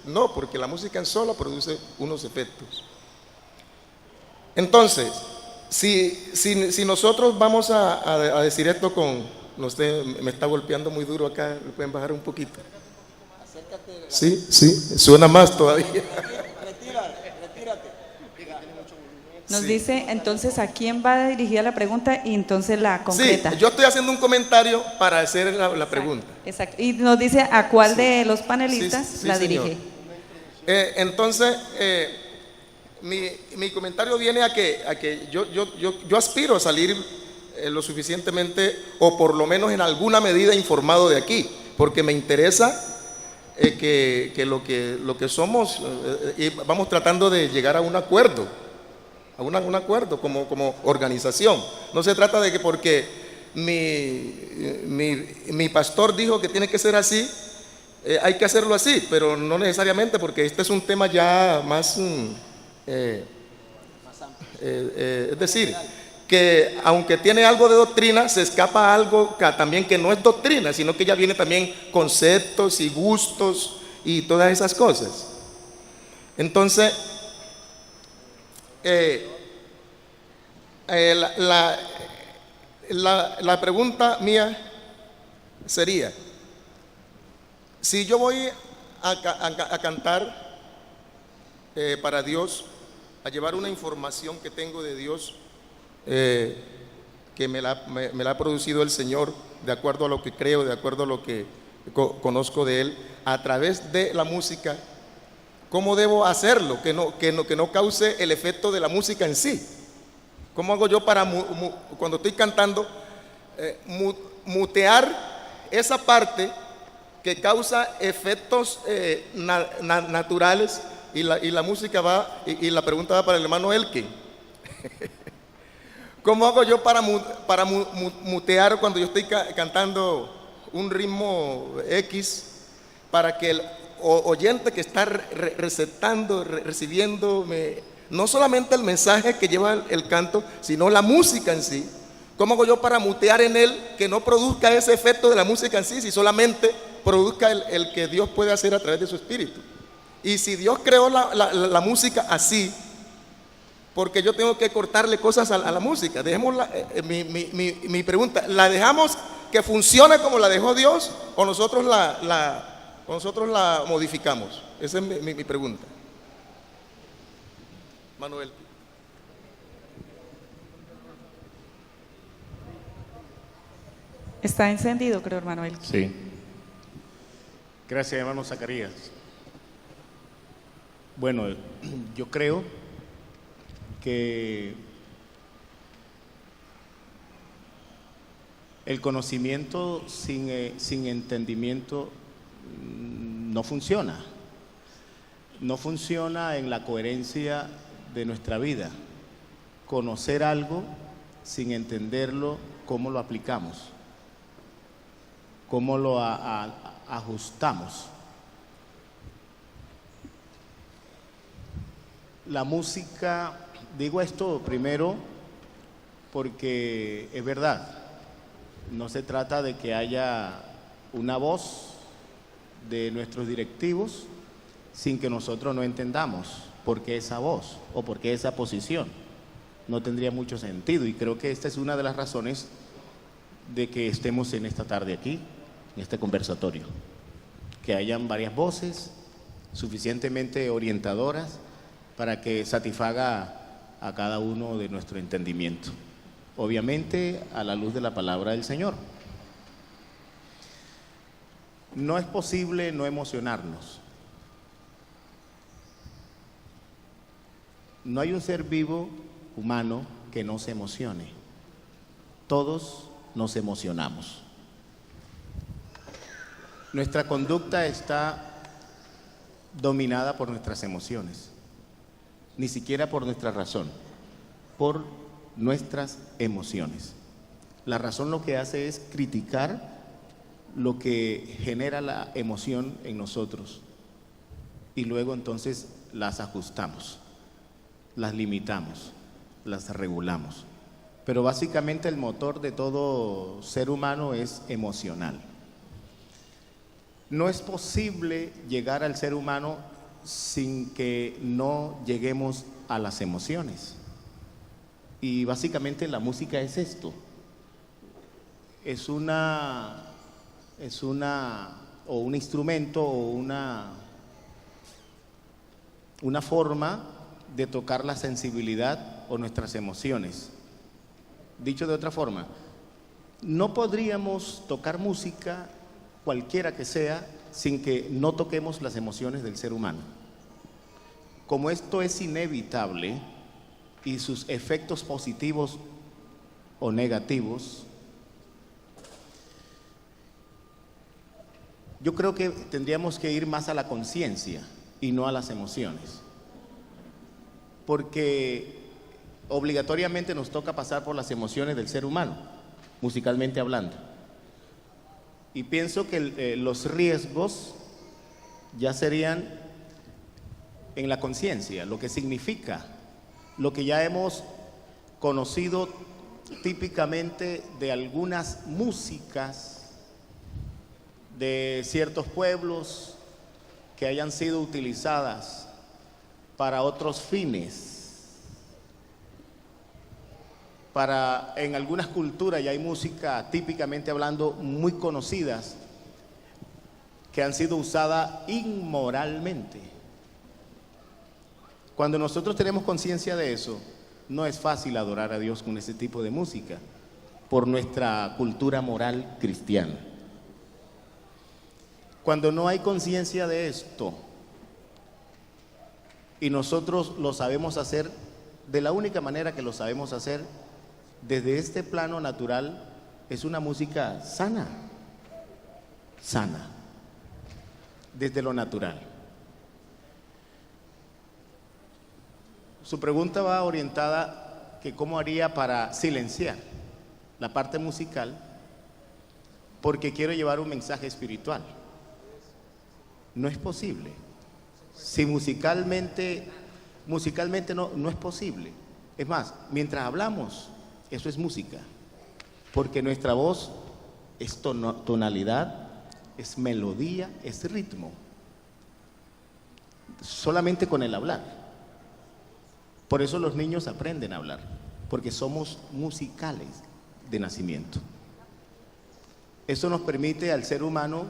[SPEAKER 11] no, porque la música en sola produce unos efectos. Entonces, si nosotros vamos a decir esto con, no sé, me está golpeando muy duro acá, ¿me pueden bajar un poquito? Sí, suena más todavía.
[SPEAKER 1] Nos dice entonces a quién va dirigida la pregunta y entonces la concreta.
[SPEAKER 11] Sí, yo estoy haciendo un comentario para hacer la pregunta.
[SPEAKER 1] Exacto. Y nos dice a cuál de los panelistas la dirige.
[SPEAKER 11] Entonces, mi comentario viene a que yo aspiro a salir lo suficientemente, o por lo menos en alguna medida, informado de aquí, porque me interesa que lo que somos, y vamos tratando de llegar a un acuerdo. Un acuerdo como organización. No se trata de que porque mi pastor dijo que tiene que ser así, hay que hacerlo así, pero no necesariamente, porque este es un tema ya más es decir, que aunque tiene algo de doctrina, se escapa algo también que no es doctrina, sino que ya viene también conceptos y gustos y todas esas cosas. Entonces, la pregunta mía sería: si yo voy a cantar para Dios, a llevar una información que tengo de Dios, que me la ha producido el Señor, de acuerdo a lo que creo, de acuerdo a lo que conozco de Él, a través de la música, ¿cómo debo hacerlo? Que no cause el efecto de la música en sí. ¿Cómo hago yo para, cuando estoy cantando, mutear esa parte que causa efectos naturales, y la música va, y la pregunta va para el hermano Elkin? ¿Cómo hago yo para mutear cuando yo estoy cantando un ritmo X, para que el oyente que está receptando, recibiendo, no solamente el mensaje que lleva el canto, sino la música en sí? ¿Cómo hago yo para mutear en él que no produzca ese efecto de la música en sí, si solamente produzca el que Dios puede hacer a través de su espíritu? Y si Dios creó la música así, porque yo tengo que cortarle cosas a la música. Dejemos mi pregunta: ¿la dejamos que funcione como la dejó Dios, o nosotros la modificamos? Esa es mi pregunta. Manuel.
[SPEAKER 1] Está encendido, creo, hermano Elkin.
[SPEAKER 4] Sí. Gracias, hermano Zacarías. Bueno, yo creo que el conocimiento sin entendimiento no funciona. No funciona en la coherencia de nuestra vida. Conocer algo sin entenderlo, ¿cómo lo aplicamos? ¿Cómo lo ajustamos? La música, digo esto primero porque es verdad, no se trata de que haya una voz de nuestros directivos sin que nosotros no entendamos por qué esa voz o por qué esa posición. No tendría mucho sentido, y creo que esta es una de las razones de que estemos en esta tarde aquí, en este conversatorio. Que hayan varias voces suficientemente orientadoras para que satisfaga a cada uno de nuestro entendimiento. Obviamente a la luz de la palabra del Señor. No es posible no emocionarnos. No hay un ser vivo humano que no se emocione. Todos nos emocionamos. Nuestra conducta está dominada por nuestras emociones, ni siquiera por nuestra razón, por nuestras emociones. La razón lo que hace es criticar lo que genera la emoción en nosotros y luego entonces las ajustamos, las limitamos, las regulamos. Pero básicamente el motor de todo ser humano es emocional. No es posible llegar al ser humano sin que no lleguemos a las emociones. Y básicamente la música es esto. Es un instrumento o una forma de tocar la sensibilidad o nuestras emociones. Dicho de otra forma, no podríamos tocar música cualquiera que sea sin que no toquemos las emociones del ser humano. Como esto es inevitable y sus efectos positivos o negativos, yo creo que tendríamos que ir más a la conciencia y no a las emociones, porque obligatoriamente nos toca pasar por las emociones del ser humano, musicalmente hablando. Y pienso que los riesgos ya serían en la conciencia, lo que significa, lo que ya hemos conocido típicamente de algunas músicas de ciertos pueblos que hayan sido utilizadas para otros fines. En algunas culturas ya hay música, típicamente hablando, muy conocidas, que han sido usadas inmoralmente. Cuando nosotros tenemos conciencia de eso, no es fácil adorar a Dios con ese tipo de música, por nuestra cultura moral cristiana. Cuando no hay conciencia de esto, y nosotros lo sabemos hacer de la única manera que lo sabemos hacer, desde este plano natural, es una música sana, desde lo natural. Su pregunta va orientada que cómo haría para silenciar la parte musical, porque quiero llevar un mensaje espiritual. No es posible. Si musicalmente no es posible. Es más, mientras hablamos, eso es música, porque nuestra voz es tonalidad, es melodía, es ritmo, solamente con el hablar. Por eso los niños aprenden a hablar, porque somos musicales de nacimiento. Eso nos permite al ser humano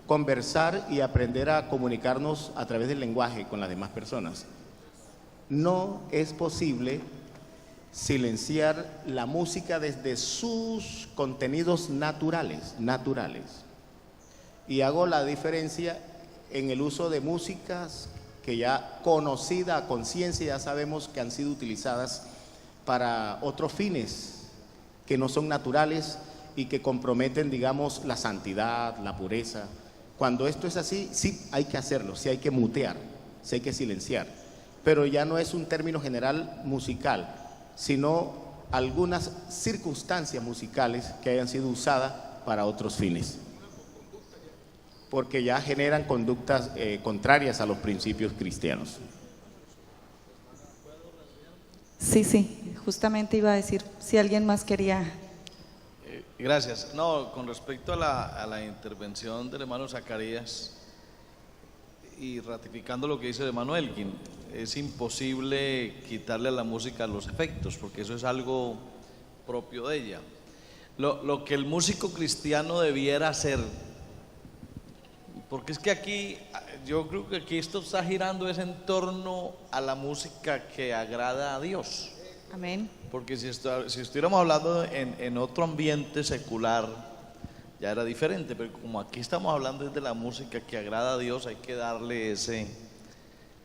[SPEAKER 4] conversar y aprender a comunicarnos a través del lenguaje con las demás personas. No es posible silenciar la música desde sus contenidos naturales. Y hago la diferencia en el uso de músicas que ya conocida a conciencia, ya sabemos que han sido utilizadas para otros fines que no son naturales y que comprometen, digamos, la santidad, la pureza. Cuando esto es así, sí hay que hacerlo, sí hay que mutear, sí hay que silenciar, pero ya no es un término general musical, sino algunas circunstancias musicales que hayan sido usadas para otros fines, porque ya generan conductas contrarias a los principios cristianos.
[SPEAKER 1] Sí, justamente iba a decir si alguien más quería.
[SPEAKER 3] Gracias. No, con respecto a la intervención del hermano Zacarías, y ratificando lo que dice de Manuel, es imposible quitarle a la música los efectos, porque eso es algo propio de ella. Lo que el músico cristiano debiera hacer, porque es que aquí, yo creo que aquí esto está girando es en torno a la música que agrada a Dios.
[SPEAKER 1] Amén.
[SPEAKER 3] Porque si estuviéramos hablando en otro ambiente secular, ya era diferente, pero como aquí estamos hablando de la música que agrada a Dios, hay que darle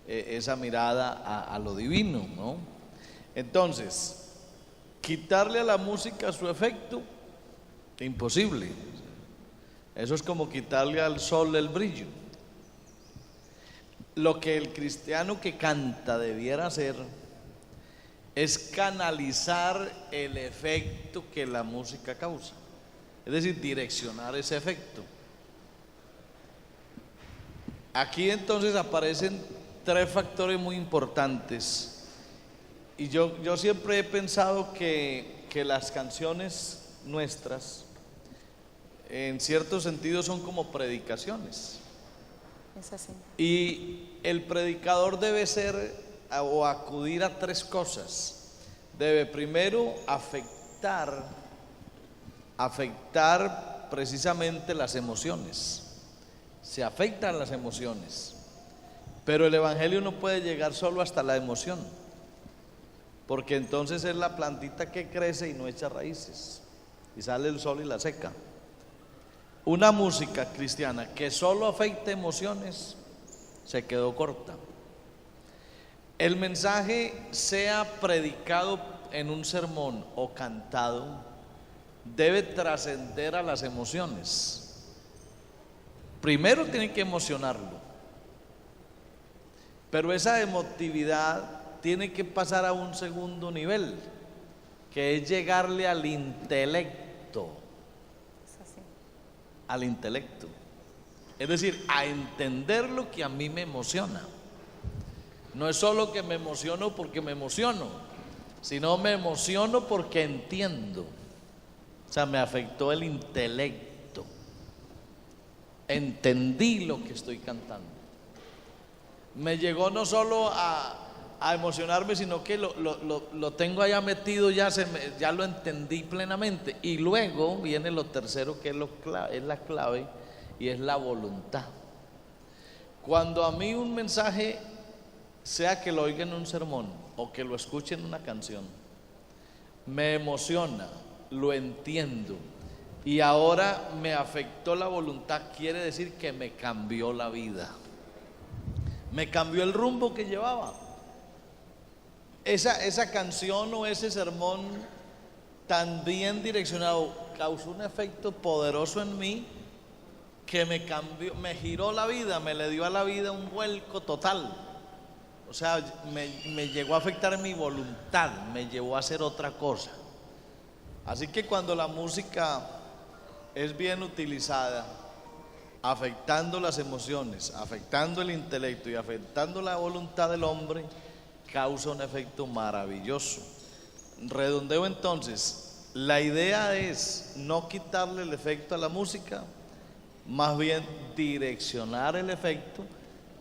[SPEAKER 3] esa mirada a lo divino, ¿no? Entonces, quitarle a la música su efecto, imposible. Eso es como quitarle al sol el brillo. Lo que el cristiano que canta debiera hacer es canalizar el efecto que la música causa, es decir, direccionar ese efecto. Aquí entonces aparecen tres factores muy importantes, y yo siempre he pensado que las canciones nuestras en cierto sentido son como predicaciones.
[SPEAKER 1] Es así.
[SPEAKER 3] Y el predicador debe ser o acudir a tres cosas. Debe primero afectar precisamente las emociones. Se afectan las emociones. Pero el evangelio no puede llegar solo hasta la emoción, porque entonces es la plantita que crece y no echa raíces, y sale el sol y la seca. Una música cristiana que solo afecta emociones se quedó corta. El mensaje, sea predicado en un sermón o cantado, debe trascender a las emociones. Primero tiene que emocionarlo, pero esa emotividad tiene que pasar a un segundo nivel, que es llegarle al intelecto. Al intelecto, es decir, a entender lo que a mí me emociona. No es solo que me emociono porque me emociono, sino me emociono porque entiendo. O sea, me afectó el intelecto, entendí lo que estoy cantando. Me llegó no solo a emocionarme, sino que lo tengo allá metido, ya lo entendí plenamente. Y luego viene lo tercero, que es la clave, y es la voluntad. Cuando a mí un mensaje, sea que lo oiga en un sermón o que lo escuche en una canción, me emociona, lo entiendo, y ahora me afectó la voluntad, quiere decir que me cambió la vida, me cambió el rumbo que llevaba. Esa canción o ese sermón tan bien direccionado causó un efecto poderoso en mí, que me cambió, me giró la vida, me le dio a la vida un vuelco total. O sea, me llegó a afectar mi voluntad, me llevó a hacer otra cosa. Así que cuando la música es bien utilizada, afectando las emociones, afectando el intelecto y afectando la voluntad del hombre, causa un efecto maravilloso. Redondeo entonces, la idea es no quitarle el efecto a la música, más bien direccionar el efecto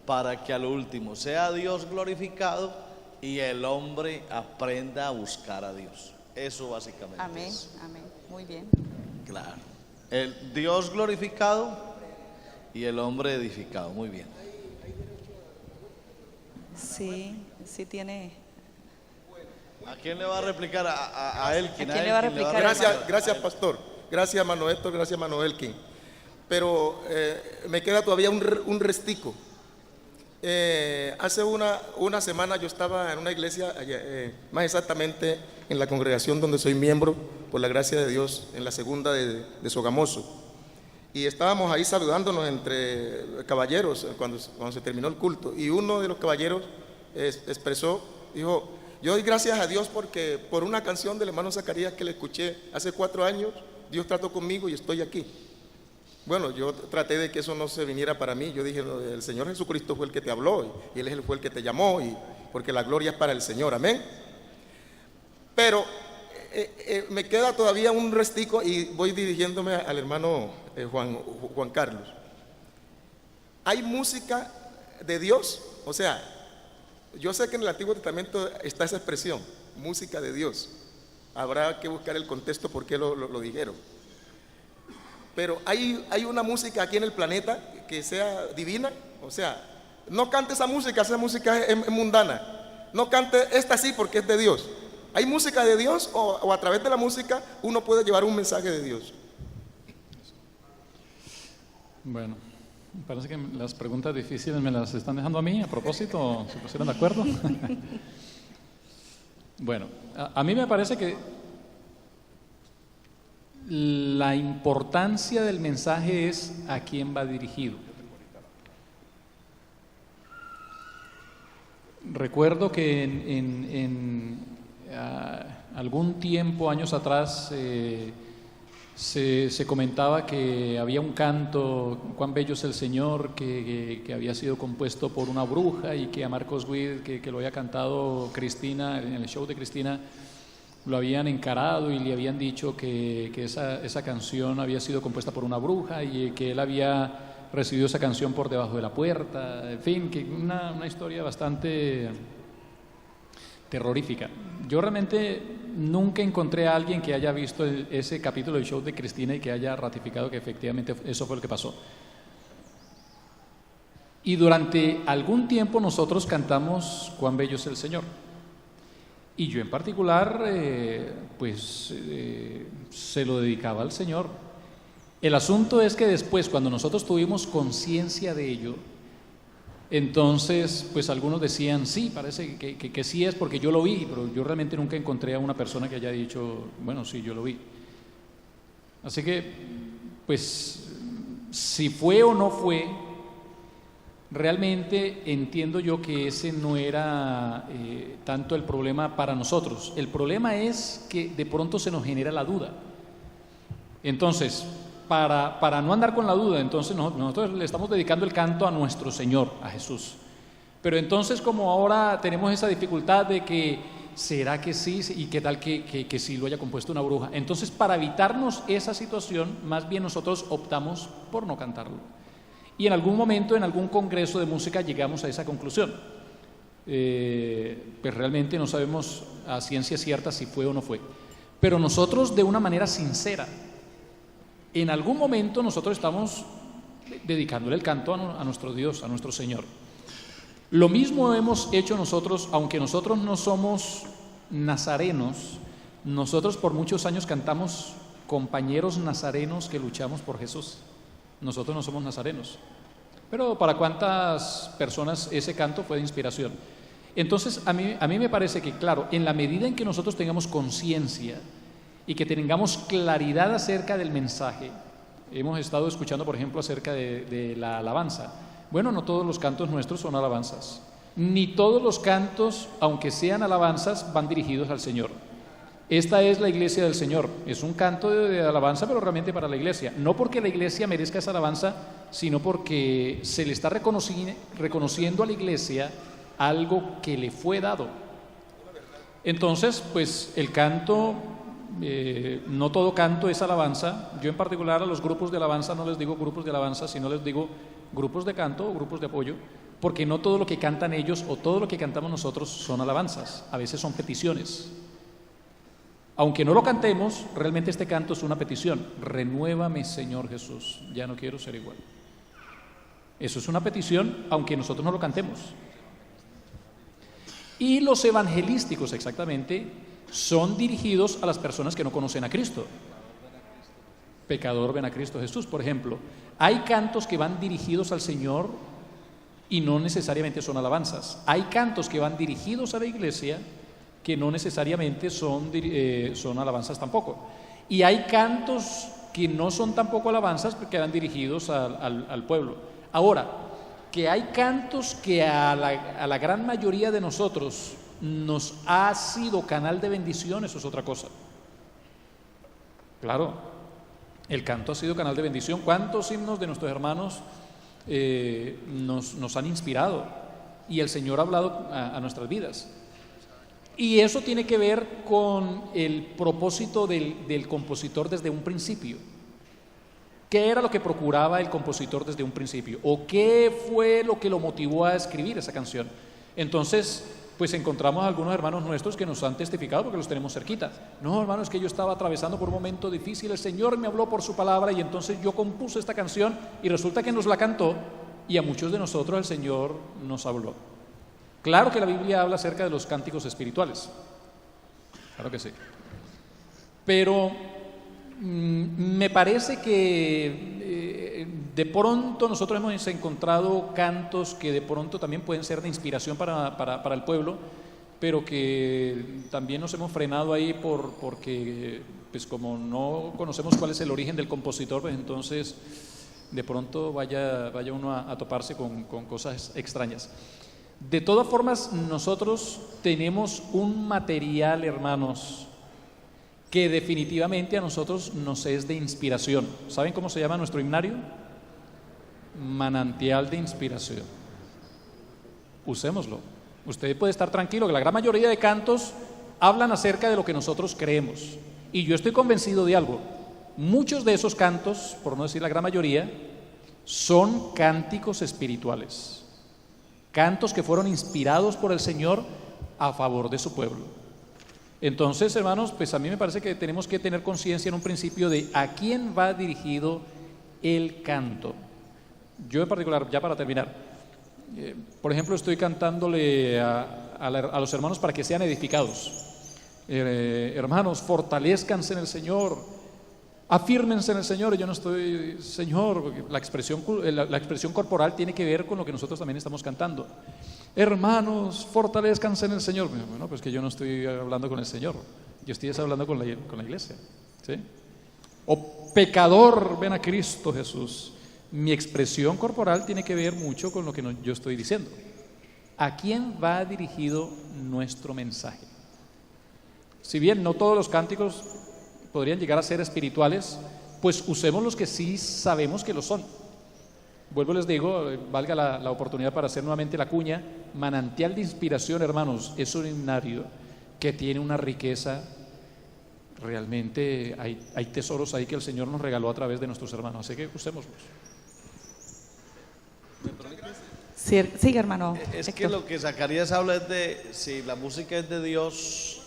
[SPEAKER 3] para que al último sea Dios glorificado y el hombre aprenda a buscar a Dios. Eso básicamente.
[SPEAKER 1] Amén,
[SPEAKER 3] es.
[SPEAKER 1] amén, muy bien.
[SPEAKER 3] Claro, el Dios glorificado y el hombre edificado. Muy bien.
[SPEAKER 1] Sí, sí tiene.
[SPEAKER 3] ¿A quién le va a replicar? A él.
[SPEAKER 1] ¿A quién le va a replicar?
[SPEAKER 11] Gracias, pastor. Gracias, hermano Héctor. Gracias, hermano Elkin. Pero me queda todavía un restico. Hace una semana yo estaba en una iglesia, más exactamente en la congregación donde soy miembro, por la gracia de Dios, en la segunda de Sogamoso. Y estábamos ahí saludándonos entre caballeros cuando se terminó el culto. Y uno de los caballeros dijo: yo doy gracias a Dios porque por una canción del hermano Zacarías que le escuché hace 4 años, Dios trató conmigo y estoy aquí. Bueno, yo traté de que eso no se viniera para mí. Yo dije: el Señor Jesucristo fue el que te habló y Él fue el que te llamó, y porque la gloria es para el Señor, amén. Pero me queda todavía un restico y voy dirigiéndome al hermano Juan Carlos. Hay música de Dios, o sea, yo sé que en el Antiguo Testamento está esa expresión, música de Dios. Habrá que buscar el contexto por qué lo dijeron. Pero hay una música aquí en el planeta que sea divina, o sea, no cante esa música es mundana. No cante esta sí porque es de Dios. Hay música de Dios o a través de la música uno puede llevar un mensaje de Dios.
[SPEAKER 2] Bueno, parece que las preguntas difíciles me las están dejando a mí a propósito, ¿se pusieron de acuerdo? Bueno, a mí me parece que la importancia del mensaje es a quién va dirigido. Recuerdo que en algún tiempo, años atrás, se comentaba que había un canto, Cuán bello es el Señor, que había sido compuesto por una bruja y que a Marcos Witt, que lo había cantado Cristina, en el show de Cristina, lo habían encarado y le habían dicho que esa canción había sido compuesta por una bruja y que él había recibido esa canción por debajo de la puerta, en fin, que una historia bastante terrorífica. Yo realmente nunca encontré a alguien que haya visto ese capítulo del show de Cristina y que haya ratificado que efectivamente eso fue lo que pasó. Y durante algún tiempo nosotros cantamos Cuán bello es el Señor. Y yo en particular, se lo dedicaba al Señor. El asunto es que después, cuando nosotros tuvimos conciencia de ello, entonces, pues algunos decían, sí, parece que sí es porque yo lo vi, pero yo realmente nunca encontré a una persona que haya dicho, bueno, sí, yo lo vi. Así que, pues, si fue o no fue, realmente entiendo yo que ese no era tanto el problema para nosotros. El problema es que de pronto se nos genera la duda. Entonces, para no andar con la duda, entonces nosotros le estamos dedicando el canto a nuestro Señor, a Jesús. Pero entonces, como ahora tenemos esa dificultad de que ¿será que sí? ¿Y qué tal que sí lo haya compuesto una bruja? Entonces, para evitarnos esa situación, más bien nosotros optamos por no cantarlo. Y en algún momento, en algún congreso de música, llegamos a esa conclusión. Pues realmente no sabemos a ciencia cierta si fue o no fue. Pero nosotros, de una manera sincera, en algún momento nosotros estamos dedicándole el canto a nuestro Dios, a nuestro Señor. Lo mismo hemos hecho nosotros, aunque nosotros no somos nazarenos, nosotros por muchos años cantamos compañeros nazarenos que luchamos por Jesús. Nosotros no somos nazarenos. Pero ¿para cuántas personas ese canto fue de inspiración? Entonces, a mí me parece que, claro, en la medida en que nosotros tengamos conciencia y que tengamos claridad acerca del mensaje, hemos estado escuchando, por ejemplo, acerca de la alabanza. Bueno, no todos los cantos nuestros son alabanzas, ni todos los cantos, aunque sean alabanzas, van dirigidos al Señor. Esta es la iglesia del Señor, es un canto de alabanza, pero realmente para la iglesia. No porque la iglesia merezca esa alabanza, sino porque se le está reconociendo a la iglesia algo que le fue dado. Entonces, pues el canto, no todo canto es alabanza. Yo en particular a los grupos de alabanza no les digo grupos de alabanza, sino les digo grupos de canto o grupos de apoyo, porque no todo lo que cantan ellos o todo lo que cantamos nosotros son alabanzas, a veces son peticiones. Aunque no lo cantemos, realmente este canto es una petición. Renuévame, Señor Jesús, ya no quiero ser igual. Eso es una petición, aunque nosotros no lo cantemos. Y los evangelísticos, exactamente, son dirigidos a las personas que no conocen a Cristo. Pecador, ven a Cristo Jesús, por ejemplo. Hay cantos que van dirigidos al Señor y no necesariamente son alabanzas. Hay cantos que van dirigidos a la iglesia que no necesariamente son alabanzas tampoco. Y hay cantos que no son tampoco alabanzas porque van dirigidos al pueblo. Ahora, que hay cantos que a la gran mayoría de nosotros nos ha sido canal de bendición, eso es otra cosa. Claro, el canto ha sido canal de bendición. ¿Cuántos himnos de nuestros hermanos nos han inspirado? Y el Señor ha hablado a nuestras vidas. Y eso tiene que ver con el propósito del compositor desde un principio. ¿Qué era lo que procuraba el compositor desde un principio? ¿O qué fue lo que lo motivó a escribir esa canción? Entonces, pues encontramos a algunos hermanos nuestros que nos han testificado porque los tenemos cerquita. No, hermano, es que yo estaba atravesando por un momento difícil, el Señor me habló por su palabra y entonces yo compuse esta canción y resulta que nos la cantó y a muchos de nosotros el Señor nos habló. Claro que la Biblia habla acerca de los cánticos espirituales, claro que sí. Pero me parece que de pronto nosotros hemos encontrado cantos que de pronto también pueden ser de inspiración para el pueblo, pero que también nos hemos frenado ahí porque pues como no conocemos cuál es el origen del compositor, pues entonces de pronto vaya uno a toparse con cosas extrañas. De todas formas, nosotros tenemos un material, hermanos, que definitivamente a nosotros nos es de inspiración. ¿Saben cómo se llama nuestro himnario? Manantial de inspiración. Usémoslo. Usted puede estar tranquilo que la gran mayoría de cantos hablan acerca de lo que nosotros creemos. Y yo estoy convencido de algo. Muchos de esos cantos, por no decir la gran mayoría, son cánticos espirituales. Cantos que fueron inspirados por el Señor a favor de su pueblo. Entonces, hermanos, pues a mí me parece que tenemos que tener conciencia en un principio de a quién va dirigido el canto. Yo en particular, ya para terminar, por ejemplo, estoy cantándole a los hermanos para que sean edificados. Hermanos, fortalezcanse en el Señor, afírmense en el Señor. Yo no estoy, Señor, porque la expresión corporal tiene que ver con lo que nosotros también estamos cantando. Hermanos, fortalezcanse en el Señor. Bueno, pues que yo no estoy hablando con el Señor, yo estoy hablando con la iglesia, ¿sí? O pecador, ven a Cristo Jesús. Mi expresión corporal tiene que ver mucho con lo que yo estoy diciendo. ¿A quién va dirigido nuestro mensaje? Si bien no todos los cánticos podrían llegar a ser espirituales, pues usemos los que sí sabemos que lo son. Vuelvo, les digo, valga la oportunidad para hacer nuevamente la cuña. Manantial de inspiración, hermanos, es un himnario que tiene una riqueza. Realmente hay tesoros ahí que el Señor nos regaló a través de nuestros hermanos, así que usémoslos.
[SPEAKER 1] Sí, hermano.
[SPEAKER 3] Es
[SPEAKER 1] Héctor.
[SPEAKER 3] que lo que Zacarías habla es de si la música es de Dios.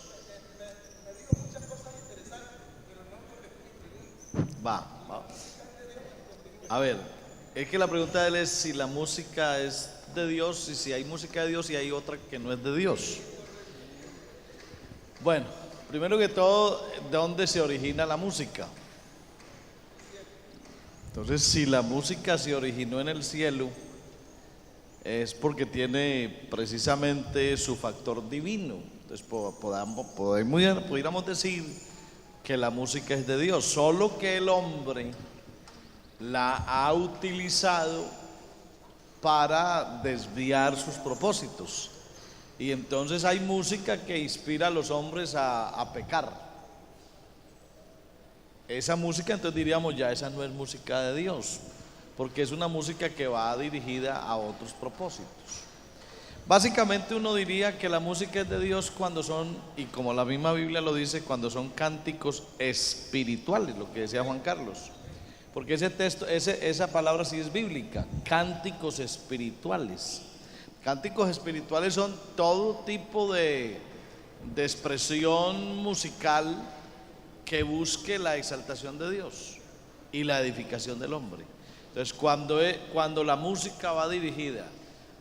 [SPEAKER 3] Va. A ver, es que la pregunta de él es si la música es de Dios y si hay música de Dios y hay otra que no es de Dios. Bueno, primero que todo, ¿de dónde se origina la música? Entonces, si la música se originó en el cielo, es porque tiene precisamente su factor divino. Entonces, pudiéramos decir que la música es de Dios, solo que el hombre la ha utilizado para desviar sus propósitos. Y entonces hay música que inspira a los hombres a pecar. Esa música, entonces diríamos, ya esa no es música de Dios, porque es una música que va dirigida a otros propósitos. Básicamente uno diría que la música es de Dios cuando son, y como la misma Biblia lo dice, cuando son cánticos espirituales, lo que decía Juan Carlos. Porque ese texto, esa palabra sí es bíblica, cánticos espirituales. Cánticos espirituales son todo tipo de expresión musical que busque la exaltación de Dios y la edificación del hombre. Entonces, cuando la música va dirigida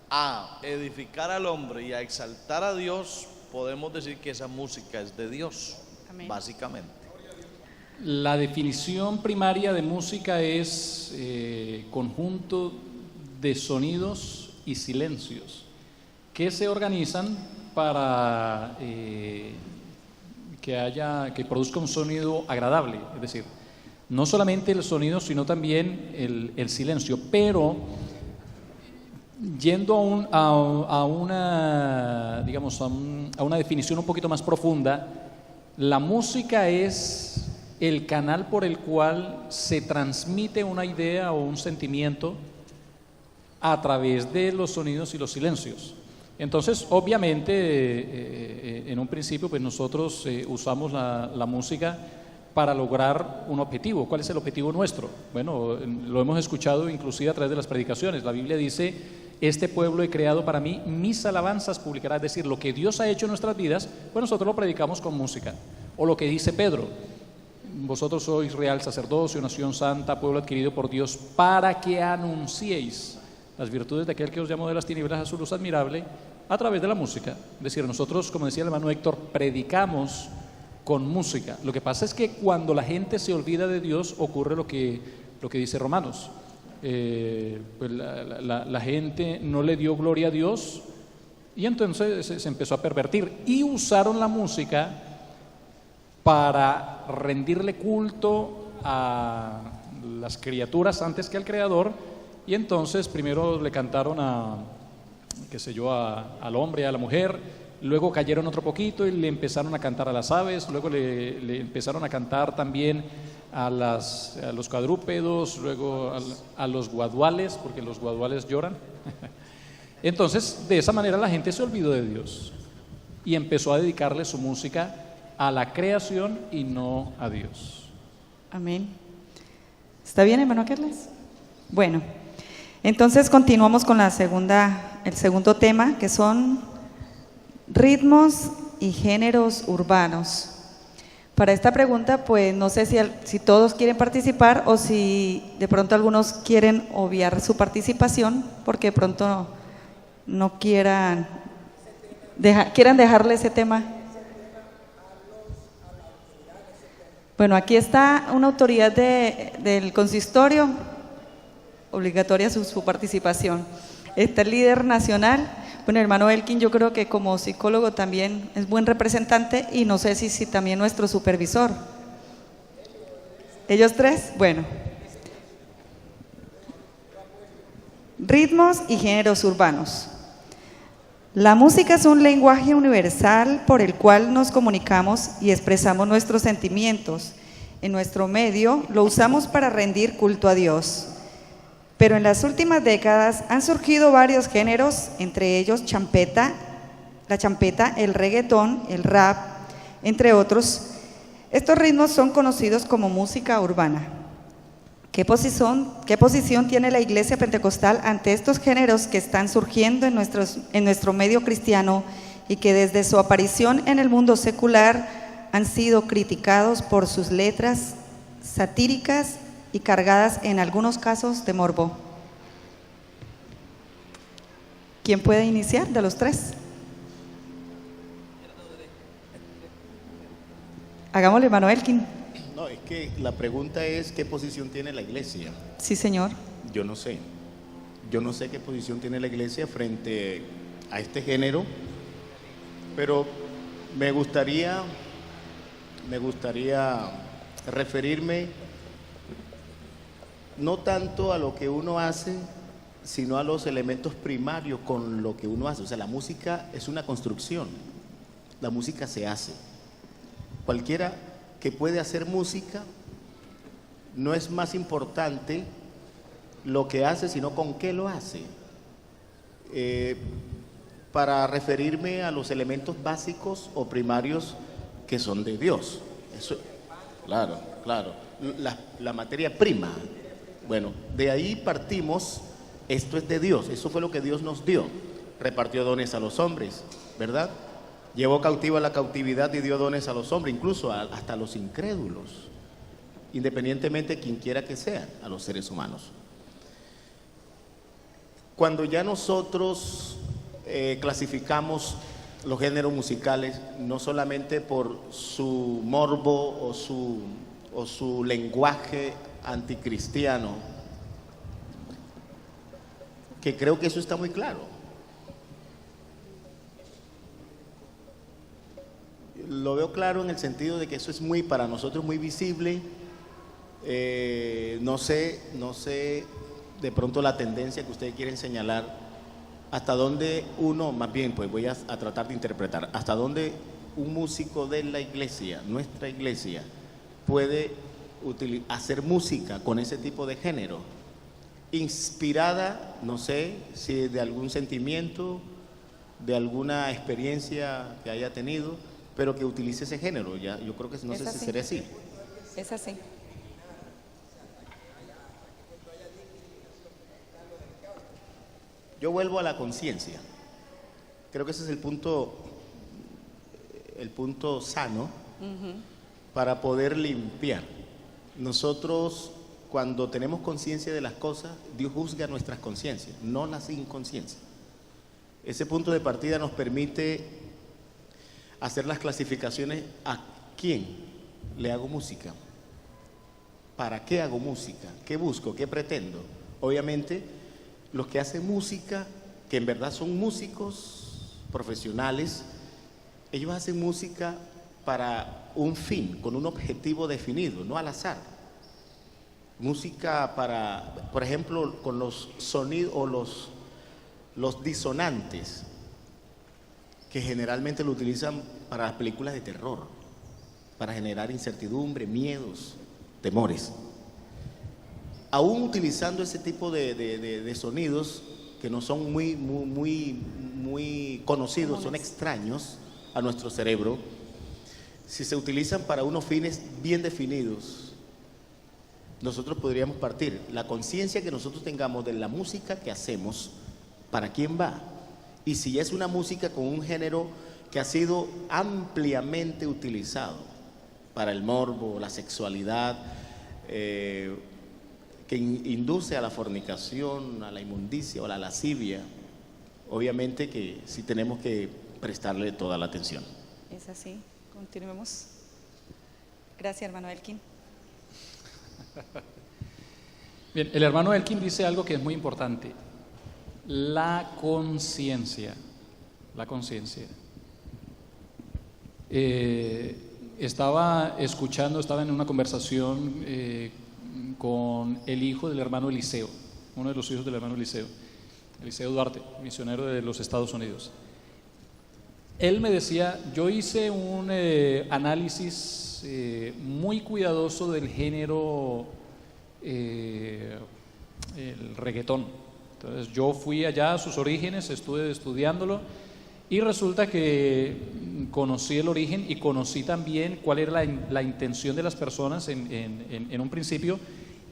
[SPEAKER 3] a edificar al hombre y a exaltar a Dios, podemos decir que esa música es de Dios. Amén. Básicamente.
[SPEAKER 2] La definición primaria de música es conjunto de sonidos y silencios que se organizan para que produzca un sonido agradable, es decir, no solamente el sonido, sino también el silencio. Pero yendo a una definición un poquito más profunda, la música es el canal por el cual se transmite una idea o un sentimiento a través de los sonidos y los silencios. Entonces, obviamente, en un principio, pues nosotros usamos la música para lograr un objetivo. ¿Cuál es el objetivo nuestro? Bueno, lo hemos escuchado inclusive a través de las predicaciones. La Biblia dice: este pueblo he creado para mí, mis alabanzas publicará. Es decir, lo que Dios ha hecho en nuestras vidas, pues nosotros lo predicamos con música. O lo que dice Pedro: vosotros sois real sacerdocio, nación santa, pueblo adquirido por Dios, para que anunciéis las virtudes de aquel que os llamó de las tinieblas a su luz admirable, a través de la música. Es decir, nosotros, como decía el hermano Héctor, predicamos con música. Lo que pasa es que cuando la gente se olvida de Dios, ocurre lo que dice Romanos. Pues la gente no le dio gloria a Dios y entonces se empezó a pervertir, y usaron la música para rendirle culto a las criaturas antes que al Creador. Y entonces primero le cantaron al hombre, a la mujer, luego cayeron otro poquito y le empezaron a cantar a las aves, luego le empezaron a cantar también a los cuadrúpedos, luego a los guaduales, porque los guaduales lloran. Entonces, de esa manera la gente se olvidó de Dios y empezó a dedicarle su música a la creación y no a Dios.
[SPEAKER 1] Amén. ¿Está bien, hermano Carles? Bueno, entonces continuamos con el segundo tema, que son ritmos y géneros urbanos. Para esta pregunta, pues no sé si todos quieren participar o si de pronto algunos quieren obviar su participación porque de pronto no quieran dejarle ese tema. Bueno, aquí está una autoridad del consistorio, obligatoria su participación. Está el líder nacional. Bueno, hermano Elkin, yo creo que como psicólogo también es buen representante, y no sé si también nuestro supervisor. ¿Ellos tres? Bueno. Ritmos y géneros urbanos. La música es un lenguaje universal por el cual nos comunicamos y expresamos nuestros sentimientos. En nuestro medio lo usamos para rendir culto a Dios. Pero en las últimas décadas han surgido varios géneros, entre ellos la champeta, el reggaetón, el rap, entre otros. Estos ritmos son conocidos como música urbana. ¿Qué posición tiene la Iglesia Pentecostal ante estos géneros que están surgiendo en nuestro medio cristiano y que desde su aparición en el mundo secular han sido criticados por sus letras satíricas y cargadas en algunos casos de morbo? ¿Quién puede iniciar de los tres? Hagámosle, hermano Elkin.
[SPEAKER 4] No, es que la pregunta es: ¿qué posición tiene la iglesia?
[SPEAKER 1] Sí, señor.
[SPEAKER 4] Yo no sé qué posición tiene la iglesia frente a este género, pero me gustaría referirme no tanto a lo que uno hace, sino a los elementos primarios con lo que uno hace. O sea, la música es una construcción, la música se hace. Cualquiera que puede hacer música, no es más importante lo que hace, sino con qué lo hace. Para referirme a los elementos básicos o primarios que son de Dios. Eso, claro, la materia prima. Bueno, de ahí partimos. Esto es de Dios, eso fue lo que Dios nos dio. Repartió dones a los hombres, ¿verdad? Llevó cautiva la cautividad y dio dones a los hombres, incluso hasta a los incrédulos, independientemente de quien quiera que sea, a los seres humanos. Cuando ya nosotros clasificamos los géneros musicales, no solamente por su morbo o su lenguaje anticristiano, que creo que eso está muy claro. Lo veo claro en el sentido de que eso es para nosotros muy visible. No sé de pronto la tendencia que ustedes quieren señalar, hasta dónde uno, más bien pues voy a tratar de interpretar, hasta dónde un músico de la iglesia, nuestra iglesia, puede hacer música con ese tipo de género, inspirada, no sé si de algún sentimiento, de alguna experiencia que haya tenido, pero que utilice ese género. Ya, yo creo que no sé si sería así.
[SPEAKER 1] Es así.
[SPEAKER 4] Yo vuelvo a la conciencia. Creo que ese es el punto sano para poder limpiar. Nosotros, cuando tenemos conciencia de las cosas, Dios juzga nuestras conciencias, no las inconsciencias. Ese punto de partida nos permite hacer las clasificaciones: ¿a quién le hago música? ¿Para qué hago música? ¿Qué busco? ¿Qué pretendo? Obviamente, los que hacen música, que en verdad son músicos profesionales, ellos hacen música para un fin, con un objetivo definido, no al azar. Música para, por ejemplo, con los sonidos o los disonantes, que generalmente lo utilizan para las películas de terror, para generar incertidumbre, miedos, temores. Aún utilizando ese tipo de sonidos que no son muy conocidos, son extraños a nuestro cerebro, si se utilizan para unos fines bien definidos, nosotros podríamos partir. La conciencia que nosotros tengamos de la música que hacemos, ¿para quién va? Y si es una música con un género que ha sido ampliamente utilizado para el morbo, la sexualidad, que induce a la fornicación, a la inmundicia o a la lascivia, obviamente que sí tenemos que prestarle toda la atención.
[SPEAKER 1] Es así. Continuemos. Gracias, hermano Elkin.
[SPEAKER 2] Bien, el hermano Elkin dice algo que es muy importante: la conciencia. La conciencia. Estaba en una conversación con el hijo del hermano Eliseo, uno de los hijos del hermano Eliseo Duarte, misionero de los Estados Unidos. Él me decía, yo hice un análisis muy cuidadoso del género el reggaetón. Entonces yo fui allá a sus orígenes, estuve estudiándolo y resulta que conocí el origen y conocí también cuál era la intención de las personas en un principio,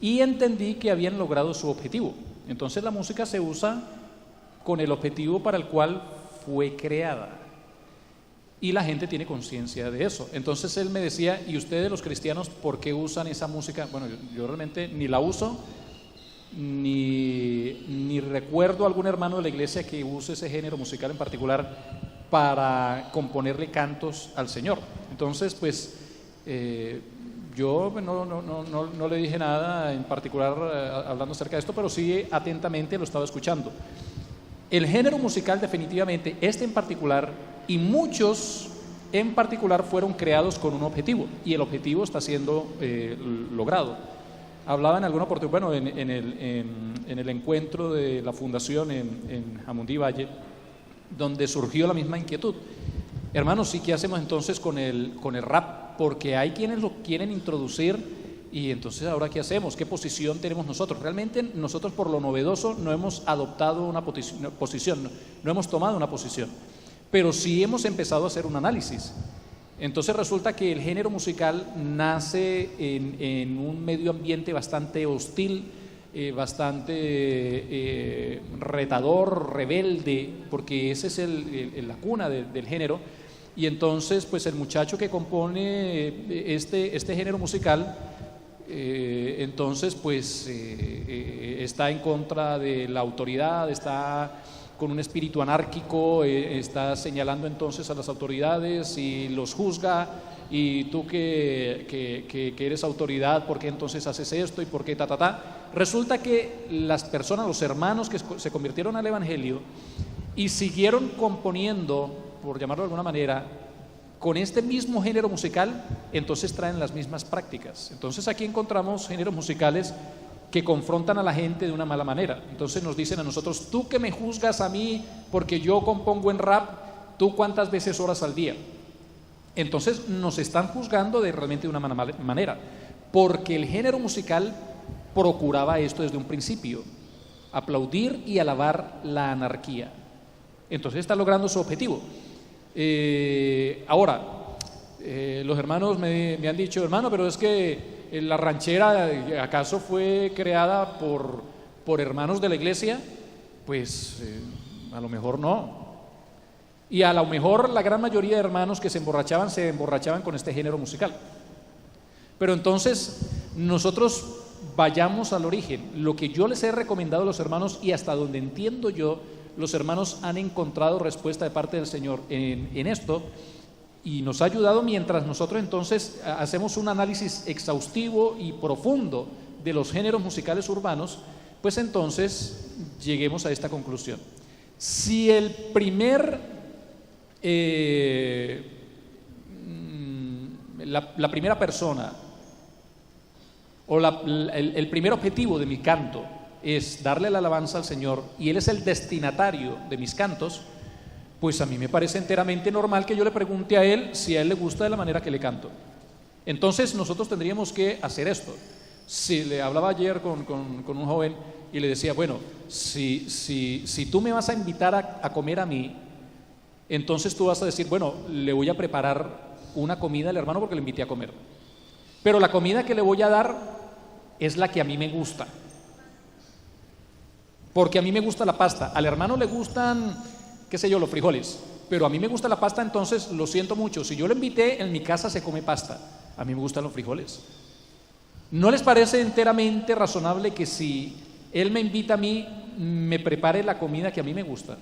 [SPEAKER 2] y entendí que habían logrado su objetivo. Entonces la música se usa con el objetivo para el cual fue creada. Y la gente tiene conciencia de eso. Entonces él me decía, ¿y ustedes los cristianos por qué usan esa música? Bueno, yo realmente ni la uso, ni recuerdo a algún hermano de la iglesia que use ese género musical en particular para componerle cantos al Señor. Entonces, pues, yo no le dije nada en particular hablando acerca de esto, pero sí atentamente lo estaba escuchando. El género musical definitivamente, este en particular, y muchos en particular, fueron creados con un objetivo, y el objetivo está siendo logrado. Hablaba en alguna oportunidad, bueno, en el encuentro de la fundación en Jamundí Valle, donde surgió la misma inquietud. Hermanos, ¿sí qué hacemos entonces con el rap? Porque hay quienes lo quieren introducir, y entonces ¿ahora qué hacemos? ¿Qué posición tenemos nosotros? Realmente nosotros, por lo novedoso, no hemos adoptado una posición, no hemos tomado una posición, pero sí hemos empezado a hacer un análisis. Entonces resulta que el género musical nace en un medio ambiente bastante hostil, bastante retador, rebelde, porque esa es la cuna del género. Y entonces, pues el muchacho que compone este género musical, entonces pues está en contra de la autoridad, está con un espíritu anárquico, está señalando entonces a las autoridades y los juzga, y tú que eres autoridad, ¿por qué entonces haces esto? ¿Y por qué Resulta que las personas, los hermanos que se convirtieron al Evangelio y siguieron componiendo, por llamarlo de alguna manera, con este mismo género musical, entonces traen las mismas prácticas. Entonces aquí encontramos géneros musicales que confrontan a la gente de una mala manera. Entonces nos dicen a nosotros, tú que me juzgas a mí porque yo compongo en rap, ¿tú cuántas veces oras al día? Entonces nos están juzgando realmente de una mala manera, porque el género musical procuraba esto desde un principio: aplaudir y alabar la anarquía. Entonces está logrando su objetivo. Ahora, los hermanos me han dicho, hermano, pero es que la ranchera acaso fue creada por hermanos de la iglesia, pues a lo mejor no. Y a lo mejor la gran mayoría de hermanos que se emborrachaban con este género musical. Pero entonces nosotros vayamos al origen. Lo que yo les he recomendado a los hermanos, y hasta donde entiendo yo, los hermanos han encontrado respuesta de parte del Señor en esto, y nos ha ayudado mientras nosotros entonces hacemos un análisis exhaustivo y profundo de los géneros musicales urbanos, pues entonces lleguemos a esta conclusión. Si el la primera persona o el primer objetivo de mi canto es darle la alabanza al Señor y Él es el destinatario de mis cantos, pues a mí me parece enteramente normal que yo le pregunte a Él si a Él le gusta de la manera que le canto. Entonces nosotros tendríamos que hacer esto. Si le hablaba ayer con un joven y le decía, bueno, si tú me vas a invitar a comer a mí, entonces tú vas a decir, bueno, le voy a preparar una comida al hermano porque le invité a comer. Pero la comida que le voy a dar es la que a mí me gusta. Porque a mí me gusta la pasta. Al hermano le gustan, qué sé yo, los frijoles. Pero a mí me gusta la pasta, entonces lo siento mucho. Si yo lo invité, en mi casa se come pasta. A mí me gustan los frijoles. ¿No les parece enteramente razonable que si él me invita a mí, me prepare la comida que a mí me gusta?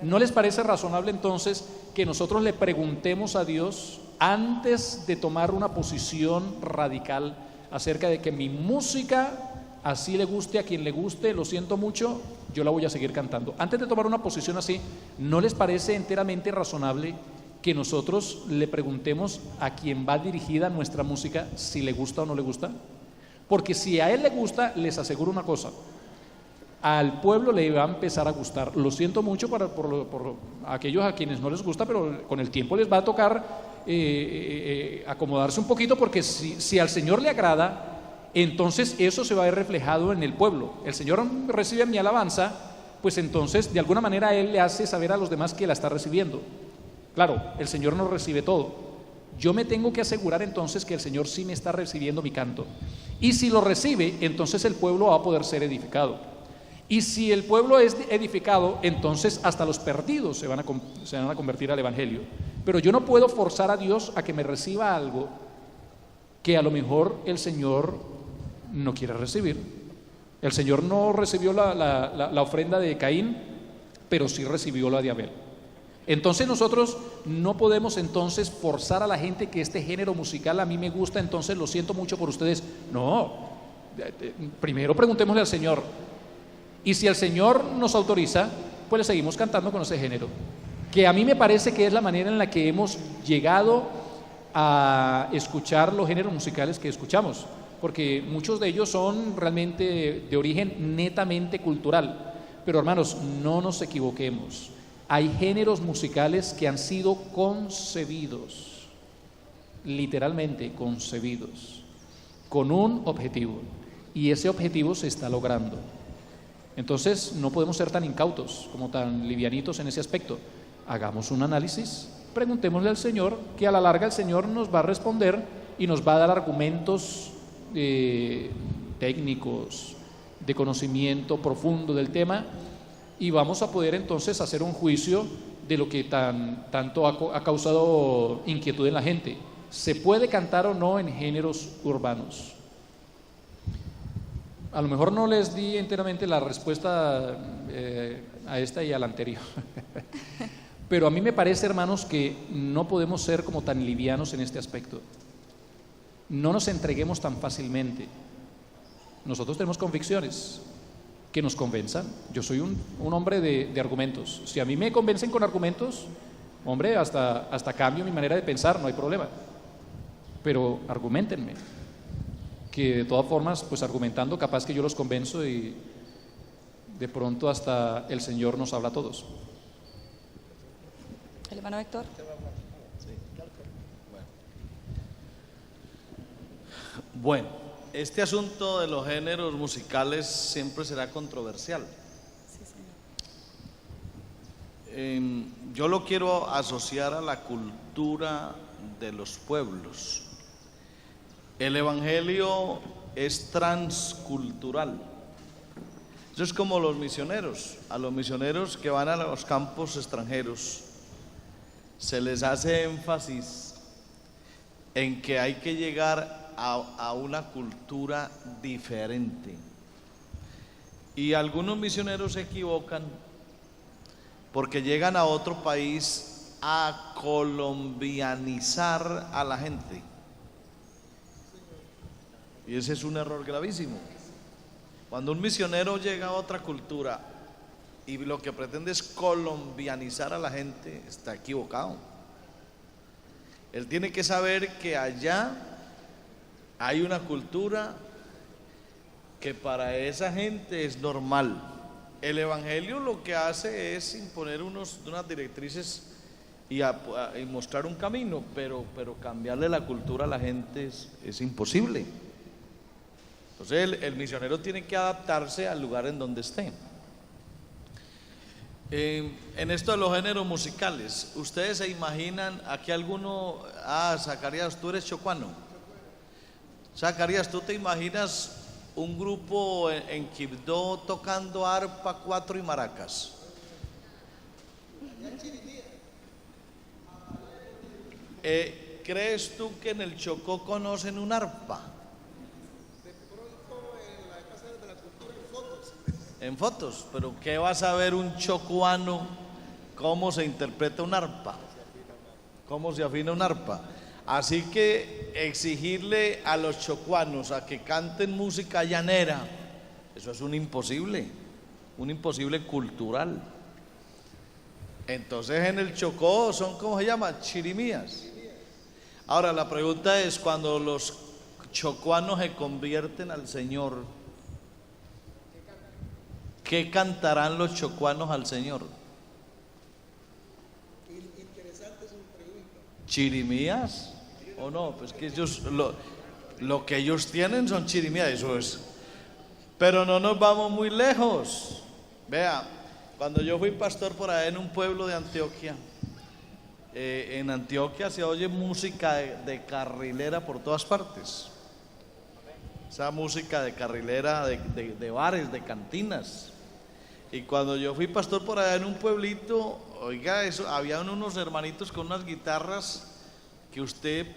[SPEAKER 2] ¿No les parece razonable entonces que nosotros le preguntemos a Dios antes de tomar una posición radical acerca de que mi música, así le guste a quien le guste, lo siento mucho, yo la voy a seguir cantando? Antes de tomar una posición así, ¿no les parece enteramente razonable que nosotros le preguntemos a quien va dirigida nuestra música si le gusta o no le gusta? Porque si a él le gusta, les aseguro una cosa, al pueblo le va a empezar a gustar. Lo siento mucho por aquellos a quienes no les gusta, pero con el tiempo les va a tocar acomodarse un poquito, porque si al Señor le agrada, entonces eso se va a ver reflejado en el pueblo. El Señor recibe mi alabanza, pues entonces de alguna manera Él le hace saber a los demás que la está recibiendo. Claro, el Señor no recibe todo. Yo me tengo que asegurar entonces que el Señor sí me está recibiendo mi canto. Y si lo recibe, entonces el pueblo va a poder ser edificado. Y si el pueblo es edificado, entonces hasta los perdidos se van a convertir al Evangelio. Pero yo no puedo forzar a Dios a que me reciba algo que a lo mejor el Señor no quiere recibir. El Señor no recibió la ofrenda de Caín, pero sí recibió la de Abel. Entonces nosotros no podemos entonces forzar a la gente que este género musical a mí me gusta, entonces lo siento mucho por ustedes. No, primero preguntémosle al Señor. Y si el Señor nos autoriza, pues le seguimos cantando con ese género, que a mí me parece que es la manera en la que hemos llegado a escuchar los géneros musicales que escuchamos, porque muchos de ellos son realmente de origen netamente cultural. Pero hermanos, no nos equivoquemos. Hay géneros musicales que han sido concebidos, literalmente concebidos, con un objetivo, y ese objetivo se está logrando. Entonces no podemos ser tan incautos, como tan livianitos en ese aspecto. Hagamos un análisis, preguntémosle al Señor, que a la larga el Señor nos va a responder y nos va a dar argumentos técnicos, de conocimiento profundo del tema, y vamos a poder entonces hacer un juicio de lo que tanto ha causado inquietud en la gente. ¿Se puede cantar o no en géneros urbanos? A lo mejor no les di enteramente la respuesta a esta y a la anterior. Pero a mí me parece, hermanos, que no podemos ser como tan livianos en este aspecto. No nos entreguemos tan fácilmente. Nosotros tenemos convicciones que nos convenzan. Yo soy un hombre de argumentos. Si a mí me convencen con argumentos, hombre, hasta cambio mi manera de pensar, no hay problema. Pero argumentenme, que de todas formas, pues argumentando, capaz que yo los convenzo y de pronto hasta el Señor nos habla a todos.
[SPEAKER 1] ¿El hermano Héctor?
[SPEAKER 3] Bueno, este asunto de los géneros musicales siempre será controversial. Yo lo quiero asociar a la cultura de los pueblos. El evangelio es transcultural. Eso es como los misioneros. A los misioneros que van a los campos extranjeros se les hace énfasis en que hay que llegar a una cultura diferente. Y algunos misioneros se equivocan porque llegan a otro país a colombianizar a la gente. Y ese es un error gravísimo. Cuando un misionero llega a otra cultura y lo que pretende es colombianizar a la gente, está equivocado. Él tiene que saber que allá hay una cultura que para esa gente es normal. El evangelio lo que hace es imponer unas directrices y mostrar un camino, pero cambiarle la cultura a la gente es imposible. Entonces el misionero tiene que adaptarse al lugar en donde esté. En esto de los géneros musicales, ¿ustedes se imaginan aquí alguno? Zacarías, tú eres chocuano. Zacarías, ¿tú te imaginas un grupo en Quibdó tocando arpa, cuatro y maracas? ¿Crees tú que en el Chocó conocen un arpa? En fotos, pero ¿qué va a saber un chocuano cómo se interpreta un arpa? ¿Cómo se afina un arpa? Así que exigirle a los chocuanos a que canten música llanera, eso es un imposible cultural. Entonces en el Chocó son, ¿cómo se llama? Chirimías. Ahora la pregunta es, cuando los chocuanos se convierten al Señor, ¿qué cantarán los chocuanos al Señor? Interesante su pregunta. ¿Chirimías? ¿O no? Pues que ellos, lo que ellos tienen son chirimías, eso es. Pero no nos vamos muy lejos. Vea, cuando yo fui pastor por allá en un pueblo de Antioquia, en Antioquia se oye música de carrilera por todas partes. Esa música de carrilera, de bares, de cantinas. Y cuando yo fui pastor por allá en un pueblito, oiga, eso, habían unos hermanitos con unas guitarras que usted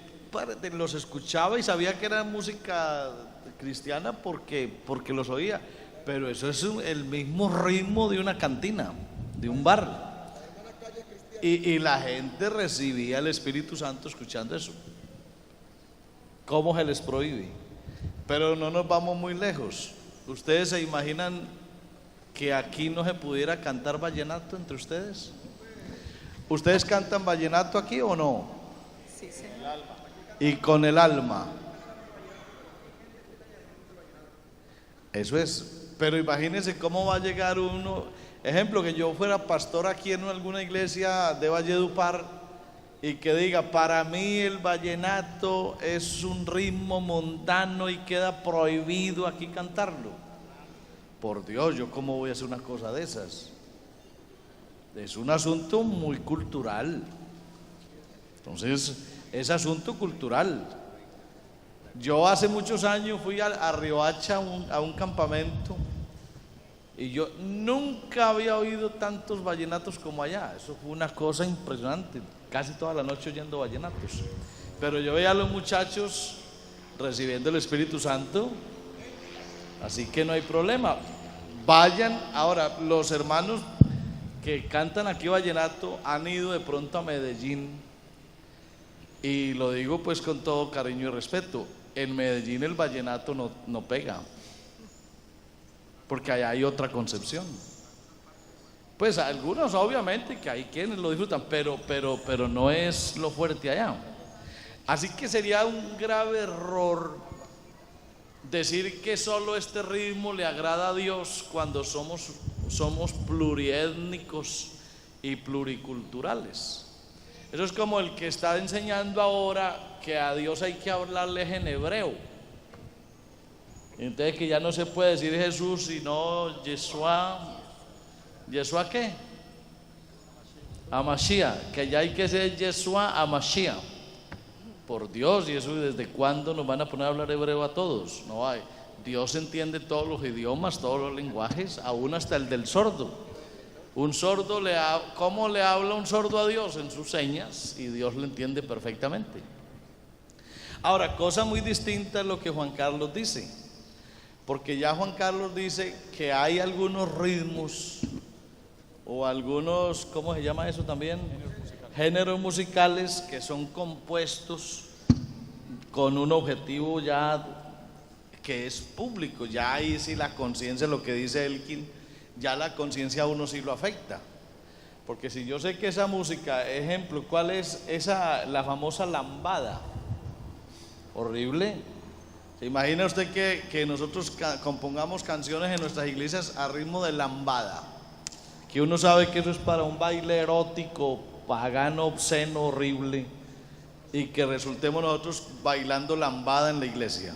[SPEAKER 3] los escuchaba y sabía que era música cristiana porque los oía. Pero eso es el mismo ritmo de una cantina, de un bar. Y la gente recibía el Espíritu Santo escuchando eso. ¿Cómo se les prohíbe? Pero no nos vamos muy lejos. ¿Ustedes se imaginan que aquí no se pudiera cantar vallenato entre ustedes? ¿Ustedes cantan vallenato aquí o no?
[SPEAKER 1] Sí, sí.
[SPEAKER 3] Y con el alma. Eso es. Pero imagínense cómo va a llegar uno. Ejemplo, que yo fuera pastor aquí en alguna iglesia de Valledupar y que diga, para mí el vallenato es un ritmo mundano y queda prohibido aquí cantarlo. Por Dios, ¿yo cómo voy a hacer una cosa de esas? Es un asunto muy cultural. Entonces, es asunto cultural. Yo hace muchos años fui a Riohacha a un campamento y yo nunca había oído tantos vallenatos como allá. Eso fue una cosa impresionante. Casi toda la noche oyendo vallenatos. Pero yo veía a los muchachos recibiendo el Espíritu Santo. Así que no hay problema. Vayan. Ahora, los hermanos que cantan aquí vallenato han ido de pronto a Medellín, y lo digo pues con todo cariño y respeto. En Medellín el vallenato no pega, porque allá hay otra concepción. Pues algunos obviamente que hay quienes lo disfrutan, pero no es lo fuerte allá. Así que sería un grave error decir que solo este ritmo le agrada a Dios cuando somos pluriétnicos y pluriculturales. Eso es como el que está enseñando ahora que a Dios hay que hablarles en hebreo. Entonces que ya no se puede decir Jesús sino Yeshua. ¿Yeshua qué? A Mashiach. Que ya hay que ser Yeshua a Mashiach. por Dios, y eso ¿desde cuándo nos van a poner a hablar hebreo a todos? No hay. Dios entiende todos los idiomas, todos los lenguajes, aún hasta el del sordo. Un sordo, ¿cómo le habla un sordo a Dios? En sus señas, y Dios lo entiende perfectamente. Ahora, cosa muy distinta es lo que Juan Carlos dice, porque ya Juan Carlos dice que hay algunos ritmos o algunos, ¿cómo se llama eso también? Géneros musicales que son compuestos con un objetivo ya que es público. Ya ahí sí la conciencia, lo que dice Elkin, ya la conciencia a uno sí lo afecta. Porque si yo sé que esa música, ejemplo, ¿cuál es esa, la famosa lambada? Horrible. ¿Se imagina usted que nosotros compongamos canciones en nuestras iglesias a ritmo de lambada? Que uno sabe que eso es para un baile erótico, pagano, obsceno, horrible, y que resultemos nosotros bailando lambada en la iglesia.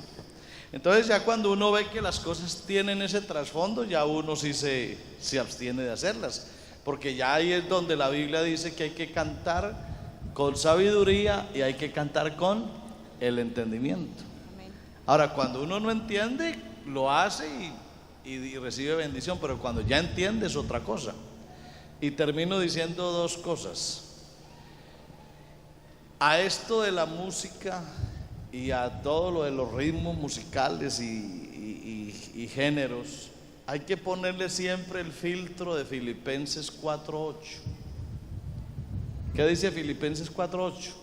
[SPEAKER 3] Entonces ya cuando uno ve que las cosas tienen ese trasfondo, ya uno sí se abstiene de hacerlas, porque ya ahí es donde la Biblia dice que hay que cantar con sabiduría y hay que cantar con el entendimiento. Ahora, cuando uno no entiende, lo hace y recibe bendición, pero cuando ya entiende es otra cosa. Y termino diciendo dos cosas. A esto de la música y a todo lo de los ritmos musicales y géneros, hay que ponerle siempre el filtro de Filipenses 4:8. ¿Qué dice Filipenses 4:8?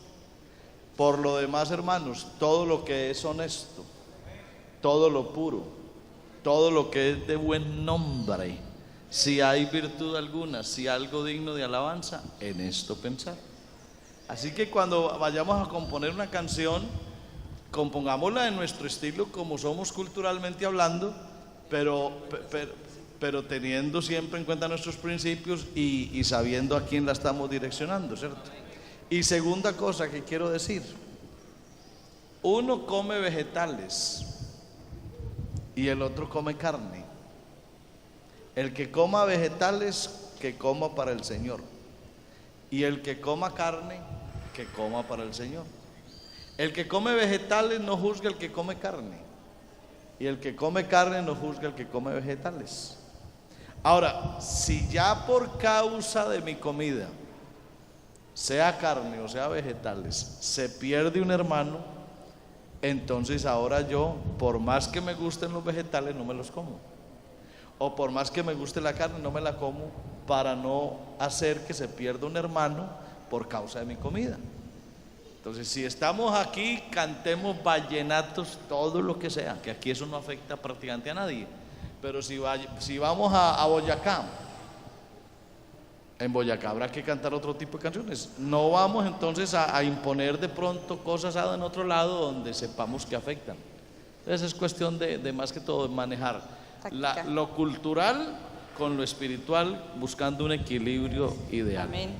[SPEAKER 3] Por lo demás, hermanos, todo lo que es honesto, todo lo puro, todo lo que es de buen nombre, si hay virtud alguna, si algo digno de alabanza, en esto pensar. Así que cuando vayamos a componer una canción, compongámosla en nuestro estilo, como somos culturalmente hablando, pero teniendo siempre en cuenta nuestros principios y sabiendo a quién la estamos direccionando, ¿cierto? Y segunda cosa que quiero decir, uno come vegetales y el otro come carne. El que coma vegetales, que coma para el Señor, y el que coma carne, que coma para el Señor. El que come vegetales no juzga al que come carne, y el que come carne no juzga al que come vegetales. Ahora, si ya por causa de mi comida, sea carne o sea vegetales, se pierde un hermano, entonces ahora yo, por más que me gusten los vegetales, no me los como, o por más que me guste la carne, no me la como, para no hacer que se pierda un hermano por causa de mi comida. Entonces, si estamos aquí, cantemos vallenatos, todo lo que sea, que aquí eso no afecta prácticamente a nadie. Pero si vamos a Boyacá, en Boyacá habrá que cantar otro tipo de canciones. No vamos entonces a imponer de pronto cosas en otro lado donde sepamos que afectan. Entonces es cuestión de más que todo manejar lo cultural con lo espiritual, buscando un equilibrio ideal.
[SPEAKER 1] Amén.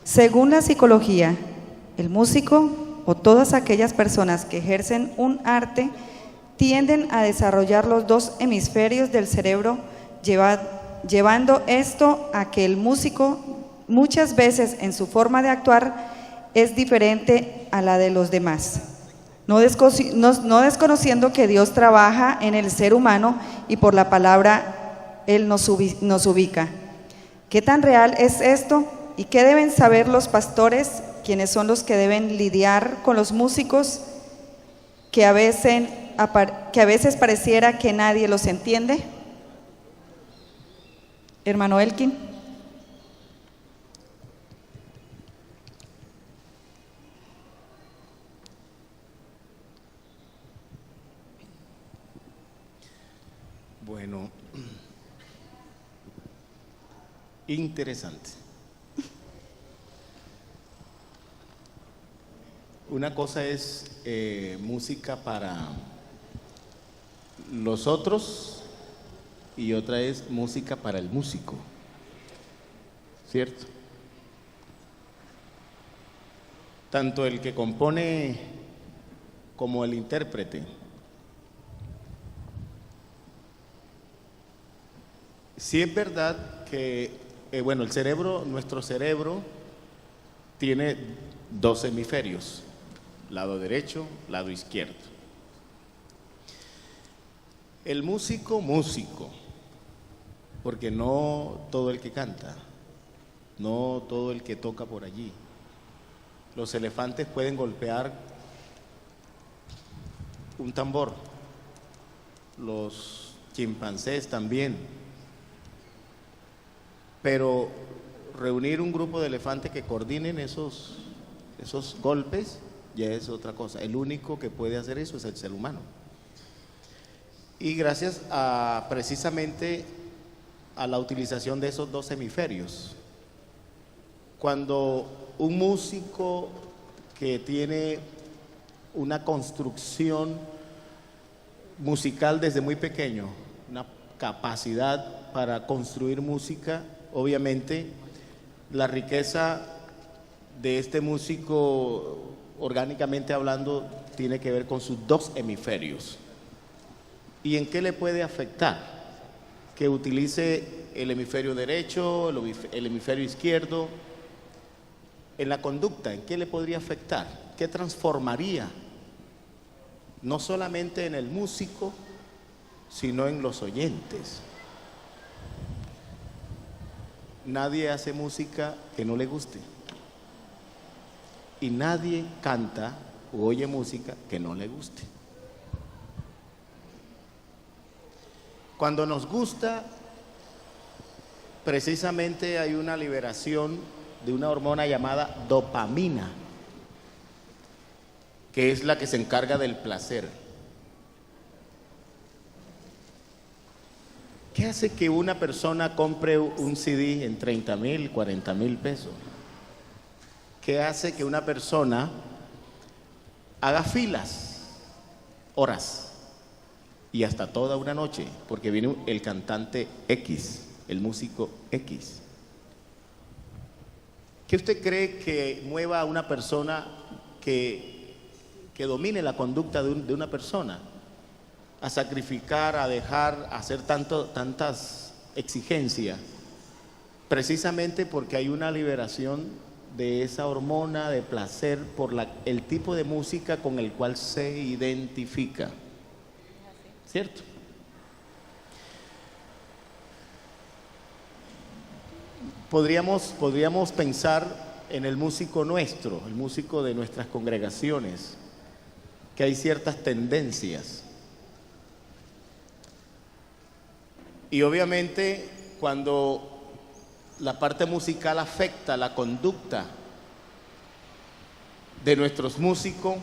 [SPEAKER 1] Según la psicología, el músico o todas aquellas personas que ejercen un arte tienden a desarrollar los dos hemisferios del cerebro, llevando esto a que el músico muchas veces en su forma de actuar es diferente a la de los demás, no desconociendo que Dios trabaja en el ser humano y por la palabra Él nos ubica. ¿Qué tan real es esto? ¿Y qué deben saber los pastores, quienes son los que deben lidiar con los músicos, que a veces pareciera que nadie los entiende? Hermano Elkin.
[SPEAKER 4] Bueno, interesante. Una cosa es música para los otros y otra es música para el músico, ¿cierto? Tanto el que compone como el intérprete. Sí es verdad que, nuestro cerebro tiene dos hemisferios, lado derecho, lado izquierdo. El músico, porque no todo el que canta, no todo el que toca por allí. Los elefantes pueden golpear un tambor, los chimpancés también, pero reunir un grupo de elefantes que coordinen esos golpes ya es otra cosa. El único que puede hacer eso es el ser humano. Y gracias a precisamente a la utilización de esos dos hemisferios. Cuando un músico que tiene una construcción musical desde muy pequeño, una capacidad para construir música, obviamente la riqueza de este músico, orgánicamente hablando, tiene que ver con sus dos hemisferios. ¿Y en qué le puede afectar? Que utilice el hemisferio derecho, el hemisferio izquierdo. En la conducta, ¿en qué le podría afectar? ¿Qué transformaría? No solamente en el músico, sino en los oyentes. Nadie hace música que no le guste. Y nadie canta o oye música que no le guste. Cuando nos gusta, precisamente hay una liberación de una hormona llamada dopamina, que es la que se encarga del placer. ¿Qué hace que una persona compre un CD en 30,000, 40,000 pesos? ¿Qué hace que una persona haga filas, horas y hasta toda una noche? Porque viene el cantante X, el músico X. ¿Qué usted cree que mueva a una persona que domine la conducta de una persona a sacrificar, a dejar, a hacer tantas exigencias? Precisamente porque hay una liberación de esa hormona de placer por el tipo de música con el cual se identifica. ¿Cierto? Podríamos pensar en el músico nuestro, el músico de nuestras congregaciones, que hay ciertas tendencias. Y obviamente cuando la parte musical afecta la conducta de nuestros músicos,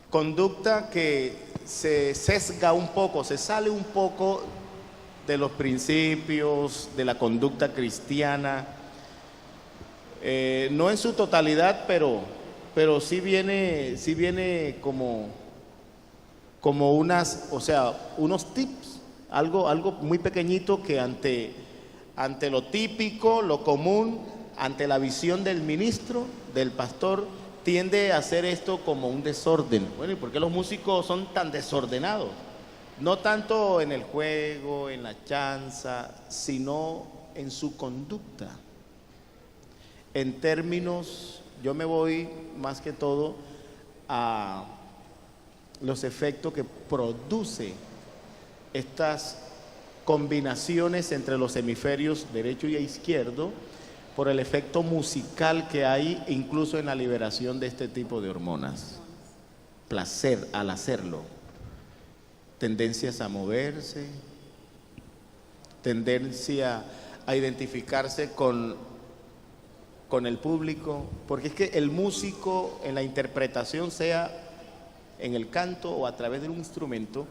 [SPEAKER 4] conducta que se sesga un poco, se sale un poco de los principios de la conducta cristiana, no en su totalidad, pero sí viene como unos tips, algo muy pequeñito que ante lo típico, lo común, ante la visión del ministro, del pastor, tiende a hacer esto como un desorden. Bueno, ¿y por qué los músicos son tan desordenados? No tanto en el juego, en la chanza, sino en su conducta. En términos, yo me voy más que todo a los efectos que produce estas combinaciones entre los hemisferios derecho y izquierdo por el efecto musical que hay incluso en la liberación de este tipo de hormonas. Placer al hacerlo. Tendencias a moverse, tendencia a identificarse con el público, porque es que el músico en la interpretación, sea en el canto o a través de un instrumento,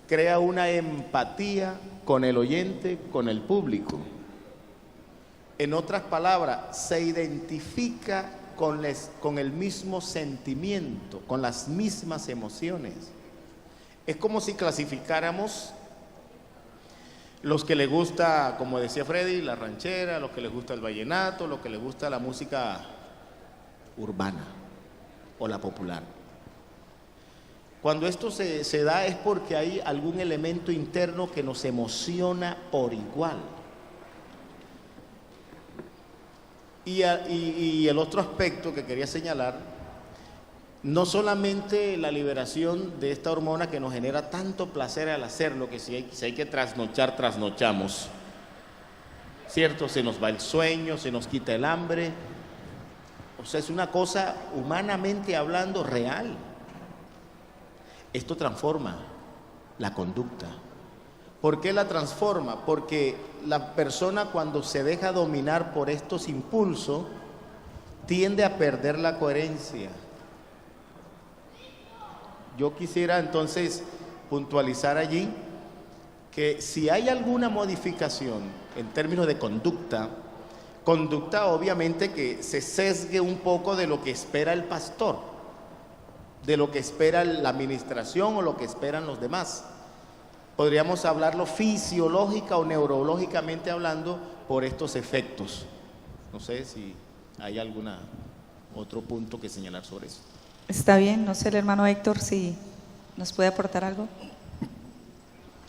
[SPEAKER 4] crea una empatía con el oyente, con el público. En otras palabras, se identifica con el mismo sentimiento, con las mismas emociones. Es como si clasificáramos los que les gusta, como decía Freddy, la ranchera, los que les gusta el vallenato, los que les gusta la música urbana o la popular. Cuando esto se da es porque hay algún elemento interno que nos emociona por igual. Y el otro aspecto que quería señalar, no solamente la liberación de esta hormona que nos genera tanto placer al hacerlo, que si hay que trasnochar, trasnochamos, ¿cierto? Se nos va el sueño, se nos quita el hambre. O sea, es una cosa humanamente hablando real. Esto transforma la conducta. ¿Por qué la transforma? Porque la persona, cuando se deja dominar por estos impulsos, tiende a perder la coherencia. Yo quisiera entonces puntualizar allí que si hay alguna modificación en términos de conducta obviamente que se sesgue un poco de lo que espera el pastor, de lo que espera la administración o lo que esperan los demás. Podríamos hablarlo fisiológica o neurológicamente hablando por estos efectos. No sé si hay algún otro punto que señalar sobre eso.
[SPEAKER 1] Está bien, no sé el hermano Héctor si nos puede aportar algo.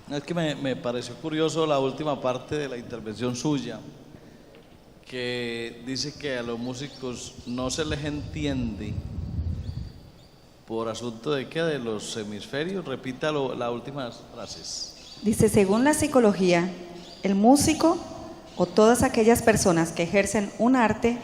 [SPEAKER 3] Es que me pareció curioso la última parte de la intervención suya, que dice que a los músicos no se les entiende por asunto de ¿qué? De los hemisferios. Repita las últimas frases.
[SPEAKER 1] Dice, según la psicología, el músico o todas aquellas personas que ejercen un arte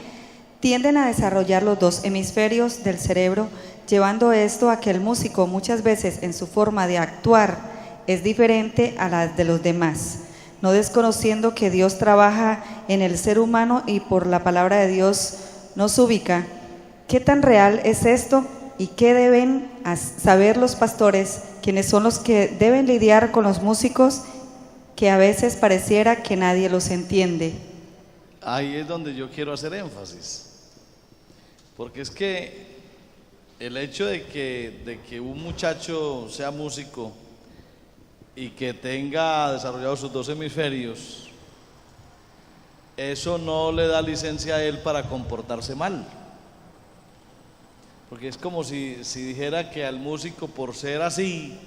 [SPEAKER 1] tienden a desarrollar los dos hemisferios del cerebro, llevando esto a que el músico muchas veces en su forma de actuar es diferente a la de los demás, no desconociendo que Dios trabaja en el ser humano y por la palabra de Dios nos ubica. ¿Qué tan real es esto? ¿Y qué deben saber los pastores, quienes son los que deben lidiar con los músicos, que a veces pareciera que nadie los entiende?
[SPEAKER 3] Ahí es donde yo quiero hacer énfasis, porque es que el hecho de que un muchacho sea músico y que tenga desarrollados sus dos hemisferios, eso no le da licencia a él para comportarse mal. Porque es como si dijera que al músico, por ser así,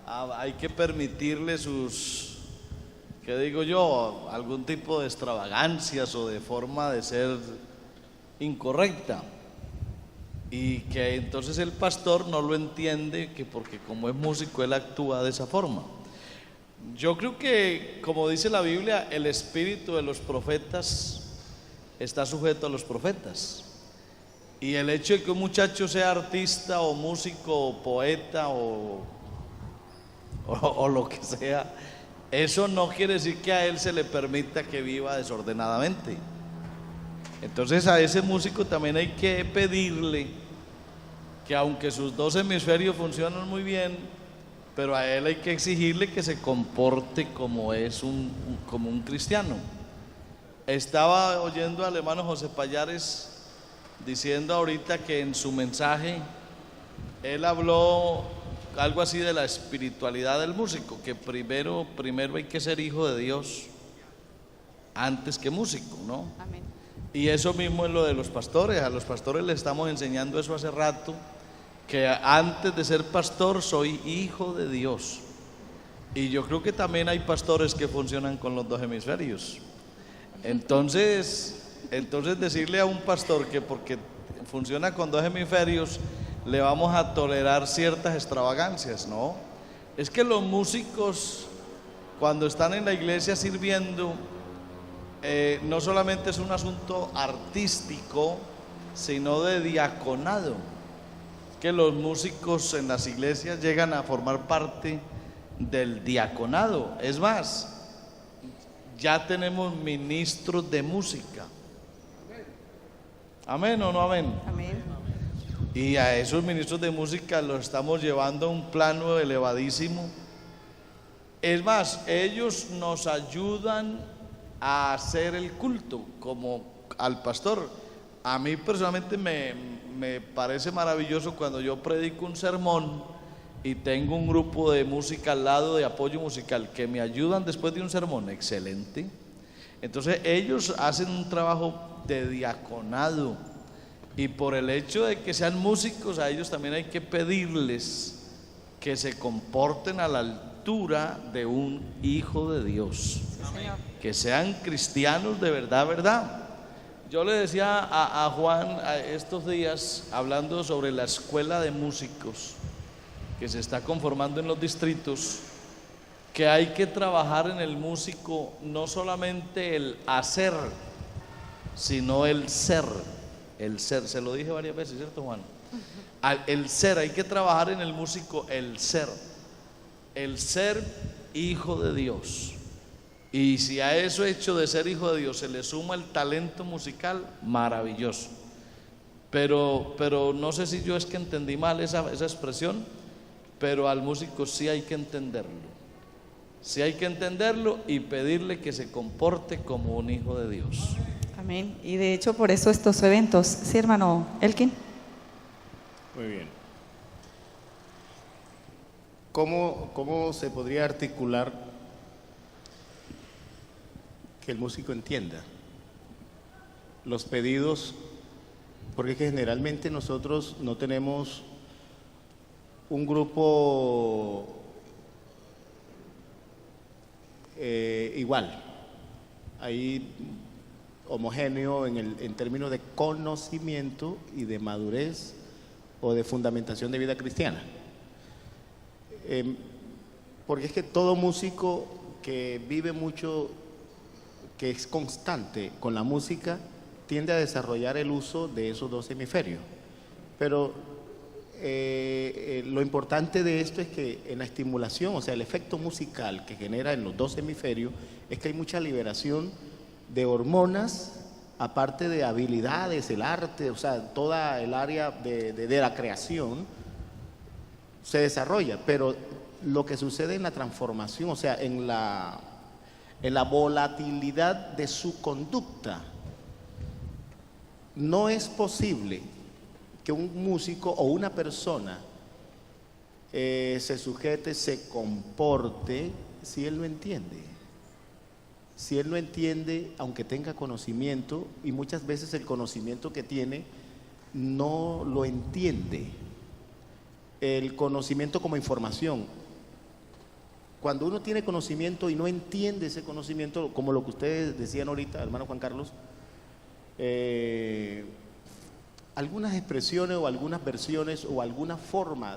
[SPEAKER 3] hay que permitirle sus, ¿qué digo yo?, algún tipo de extravagancias o de forma de ser incorrecta. Y que entonces el pastor no lo entiende, que porque como es músico él actúa de esa forma. Yo creo que, como dice la Biblia, el espíritu de los profetas está sujeto a los profetas. Y el hecho de que un muchacho sea artista o músico o poeta o lo que sea, eso no quiere decir que a él se le permita que viva desordenadamente. Entonces a ese músico también hay que pedirle que, aunque sus dos hemisferios funcionan muy bien, pero a él hay que exigirle que se comporte como como un cristiano. Estaba oyendo al hermano José Payares diciendo ahorita que en su mensaje él habló algo así de la espiritualidad del músico, que primero hay que ser hijo de Dios antes que músico, ¿no?
[SPEAKER 1] Amén.
[SPEAKER 3] Y eso mismo es lo de los pastores. A los pastores les estamos enseñando eso hace rato, que antes de ser pastor soy hijo de Dios. Y yo creo que también hay pastores que funcionan con los dos hemisferios. Entonces decirle a un pastor que porque funciona con dos hemisferios le vamos a tolerar ciertas extravagancias, no. Es que los músicos, cuando están en la iglesia sirviendo, no solamente es un asunto artístico, sino de diaconado, que los músicos en las iglesias llegan a formar parte del diaconado. Es más, ya tenemos ministros de música. ¿Amén o no amén?
[SPEAKER 1] Amén.
[SPEAKER 3] Y a esos ministros de música los estamos llevando a un plano elevadísimo. Es más, ellos nos ayudan a hacer el culto, como al pastor. A mí personalmente me parece maravilloso cuando yo predico un sermón y tengo un grupo de música al lado, de apoyo musical, que me ayudan después de un sermón. Excelente. Entonces ellos hacen un trabajo de diaconado, y por el hecho de que sean músicos, a ellos también hay que pedirles que se comporten a la altura de un hijo de Dios.
[SPEAKER 1] Sí, Señor.
[SPEAKER 3] Que sean cristianos de verdad, Yo le decía a Juan estos días, hablando sobre la escuela de músicos que se está conformando en los distritos, que hay que trabajar en el músico no solamente el hacer, sino el ser. El ser, se lo dije varias veces, ¿cierto, Juan? El ser, hay que trabajar en el músico el ser hijo de Dios. Y si a eso hecho de ser hijo de Dios se le suma el talento musical, maravilloso. Pero no sé si yo es que entendí mal esa expresión, pero al músico sí hay que entenderlo. Sí hay que entenderlo y pedirle que se comporte como un hijo de Dios.
[SPEAKER 1] Amén. Y de hecho por eso estos eventos, ¿sí, hermano Elkin?
[SPEAKER 4] Muy bien. ¿Cómo se podría articular que el músico entienda los pedidos? Porque es que generalmente nosotros no tenemos un grupo igual, ahí homogéneo en términos de conocimiento y de madurez o de fundamentación de vida cristiana. Porque es que todo músico que vive mucho, que es constante con la música, tiende a desarrollar el uso de esos dos hemisferios. Pero lo importante de esto es que en la estimulación, o sea, el efecto musical que genera en los dos hemisferios, es que hay mucha liberación de hormonas, aparte de habilidades, el arte, o sea, toda el área de la creación se desarrolla. Pero lo que sucede en la transformación, o sea, en la volatilidad de su conducta, no es posible que un músico o una persona se sujete, se comporte, si él no entiende. Si él no entiende, aunque tenga conocimiento, y muchas veces el conocimiento que tiene no lo entiende. El conocimiento como información. Cuando uno tiene conocimiento y no entiende ese conocimiento, como lo que ustedes decían ahorita, hermano Juan Carlos, algunas expresiones o algunas versiones o alguna forma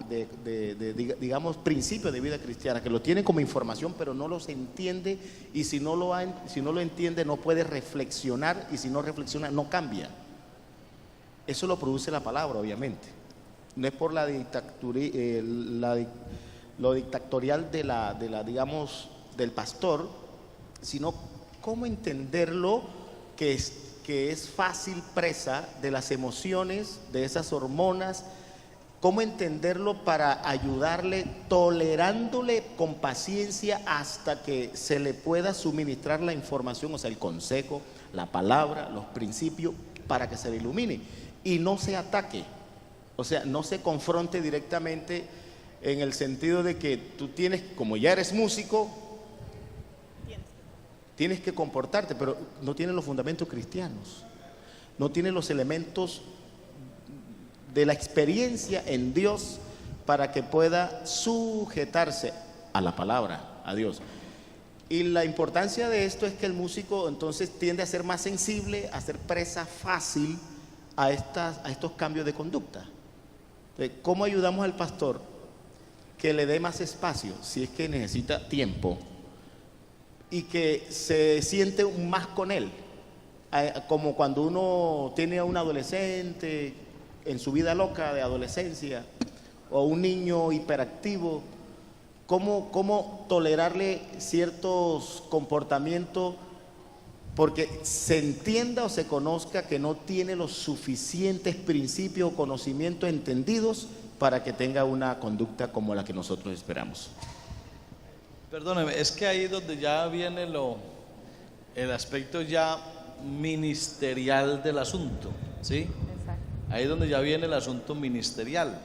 [SPEAKER 4] digamos, principios de vida cristiana que lo tienen como información pero no los entiende, y si no lo entiende no puede reflexionar, y si no reflexiona no cambia. Eso lo produce la palabra, obviamente. No es por lo dictatorial digamos, del pastor, sino cómo entenderlo, que es fácil presa de las emociones, de esas hormonas, cómo entenderlo para ayudarle, tolerándole con paciencia hasta que se le pueda suministrar la información, o sea, el consejo, la palabra, los principios, para que se le ilumine y no se ataque, o sea, no se confronte directamente, en el sentido de que tú tienes, como ya eres músico, tienes que comportarte, pero no tienes los fundamentos cristianos, no tienes los elementos de la experiencia en Dios para que pueda sujetarse a la palabra, a Dios. Y la importancia de esto es que el músico entonces tiende a ser más sensible, a ser presa fácil a estos cambios de conducta. Entonces, ¿cómo ayudamos al pastor que le dé más espacio, si es que necesita tiempo, y que se siente más con él? Como cuando uno tiene a un adolescente en su vida loca de adolescencia, o un niño hiperactivo, ¿cómo tolerarle ciertos comportamientos porque se entienda o se conozca que no tiene los suficientes principios o conocimientos entendidos para que tenga una conducta como la que nosotros esperamos?
[SPEAKER 3] Perdóneme, es que ahí es donde ya viene el aspecto ya ministerial del asunto, ¿sí?
[SPEAKER 1] Exacto.
[SPEAKER 3] Ahí es donde ya viene el asunto ministerial.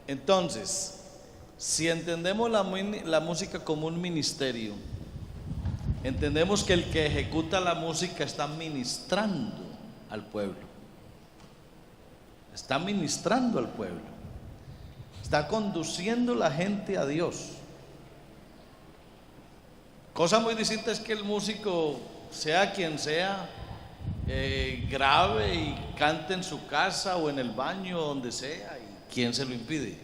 [SPEAKER 3] Entonces, si entendemos la música como un ministerio, entendemos que el que ejecuta la música está ministrando al pueblo. Está ministrando al pueblo. Está conduciendo la gente a Dios. Cosa muy distinta es que el músico, sea quien sea, grabe y cante en su casa o en el baño, donde sea, y ¿quién se lo impide?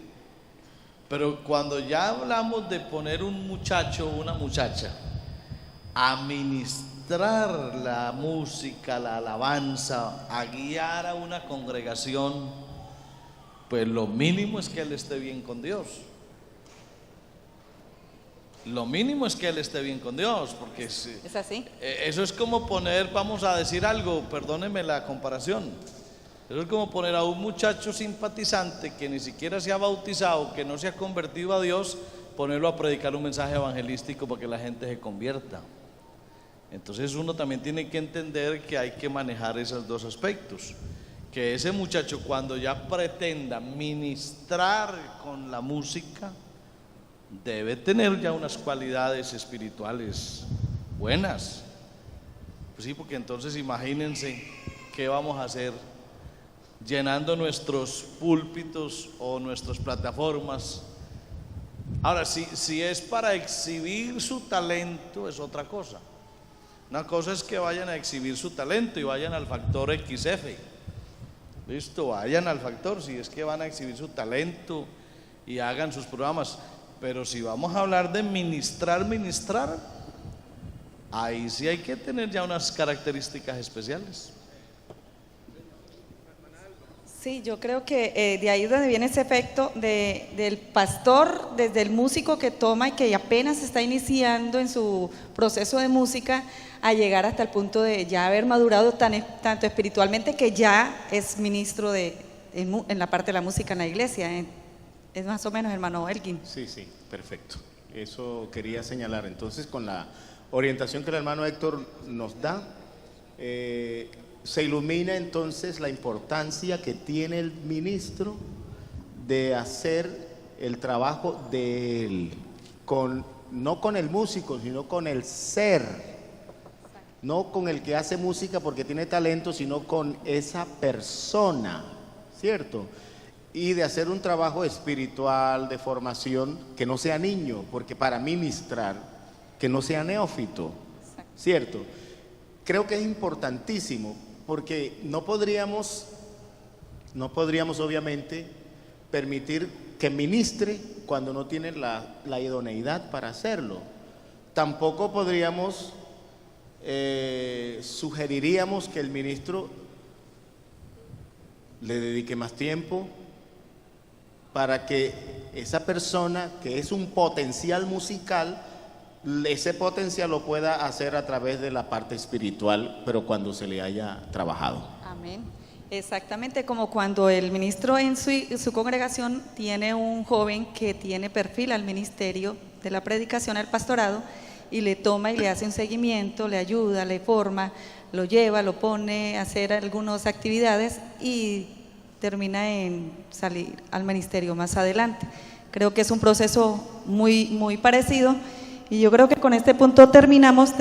[SPEAKER 3] Pero cuando ya hablamos de poner un muchacho o una muchacha a ministrar la música, la alabanza, a guiar a una congregación, pues lo mínimo es que él esté bien con Dios. Lo mínimo es que él esté bien con Dios, porque
[SPEAKER 1] ¿Es así?
[SPEAKER 3] eso es como poner, vamos a decir algo, perdónenme la comparación, eso es como poner a un muchacho simpatizante que ni siquiera se ha bautizado, que no se ha convertido a Dios, ponerlo a predicar un mensaje evangelístico para que la gente se convierta. Entonces uno también tiene que entender que hay que manejar esos dos aspectos, que ese muchacho cuando ya pretenda ministrar con la música, debe tener ya unas cualidades espirituales buenas. Pues sí, porque entonces imagínense qué vamos a hacer llenando nuestros púlpitos o nuestras plataformas. Ahora, si es para exhibir su talento, es otra cosa. Una cosa es que vayan a exhibir su talento y vayan al Factor XF. Listo, vayan al Factor si es que van a exhibir su talento y hagan sus programas. Pero si vamos a hablar de ministrar, ahí sí hay que tener ya unas características especiales.
[SPEAKER 1] Sí, yo creo que de ahí es donde viene ese efecto del pastor, desde el músico que toma y que apenas está iniciando en su proceso de música, a llegar hasta el punto de ya haber madurado tanto espiritualmente que ya es ministro en la parte de la música en la iglesia. Es más o menos, hermano Elgin.
[SPEAKER 4] Sí, perfecto. Eso quería señalar. Entonces, con la orientación que el hermano Héctor nos da, se ilumina entonces la importancia que tiene el ministro de hacer el trabajo de él, no con el músico, sino con el ser. No con el que hace música porque tiene talento, sino con esa persona, ¿cierto? Y de hacer un trabajo espiritual, de formación, que no sea niño, porque para ministrar, que no sea neófito, ¿cierto? Creo que es importantísimo, porque no podríamos obviamente permitir que ministre cuando no tiene la idoneidad para hacerlo. Tampoco podríamos, sugeriríamos que el ministro le dedique más tiempo para que esa persona que es un potencial musical, ese potencial lo pueda hacer a través de la parte espiritual, pero cuando se le haya trabajado.
[SPEAKER 1] Amén. Exactamente, como cuando el ministro en su congregación tiene un joven que tiene perfil al ministerio de la predicación, al pastorado, y le toma y le hace un seguimiento, le ayuda, le forma, lo lleva, lo pone a hacer algunas actividades y termina en salir al ministerio más adelante. Creo que es un proceso muy, muy parecido y yo creo que con este punto terminamos.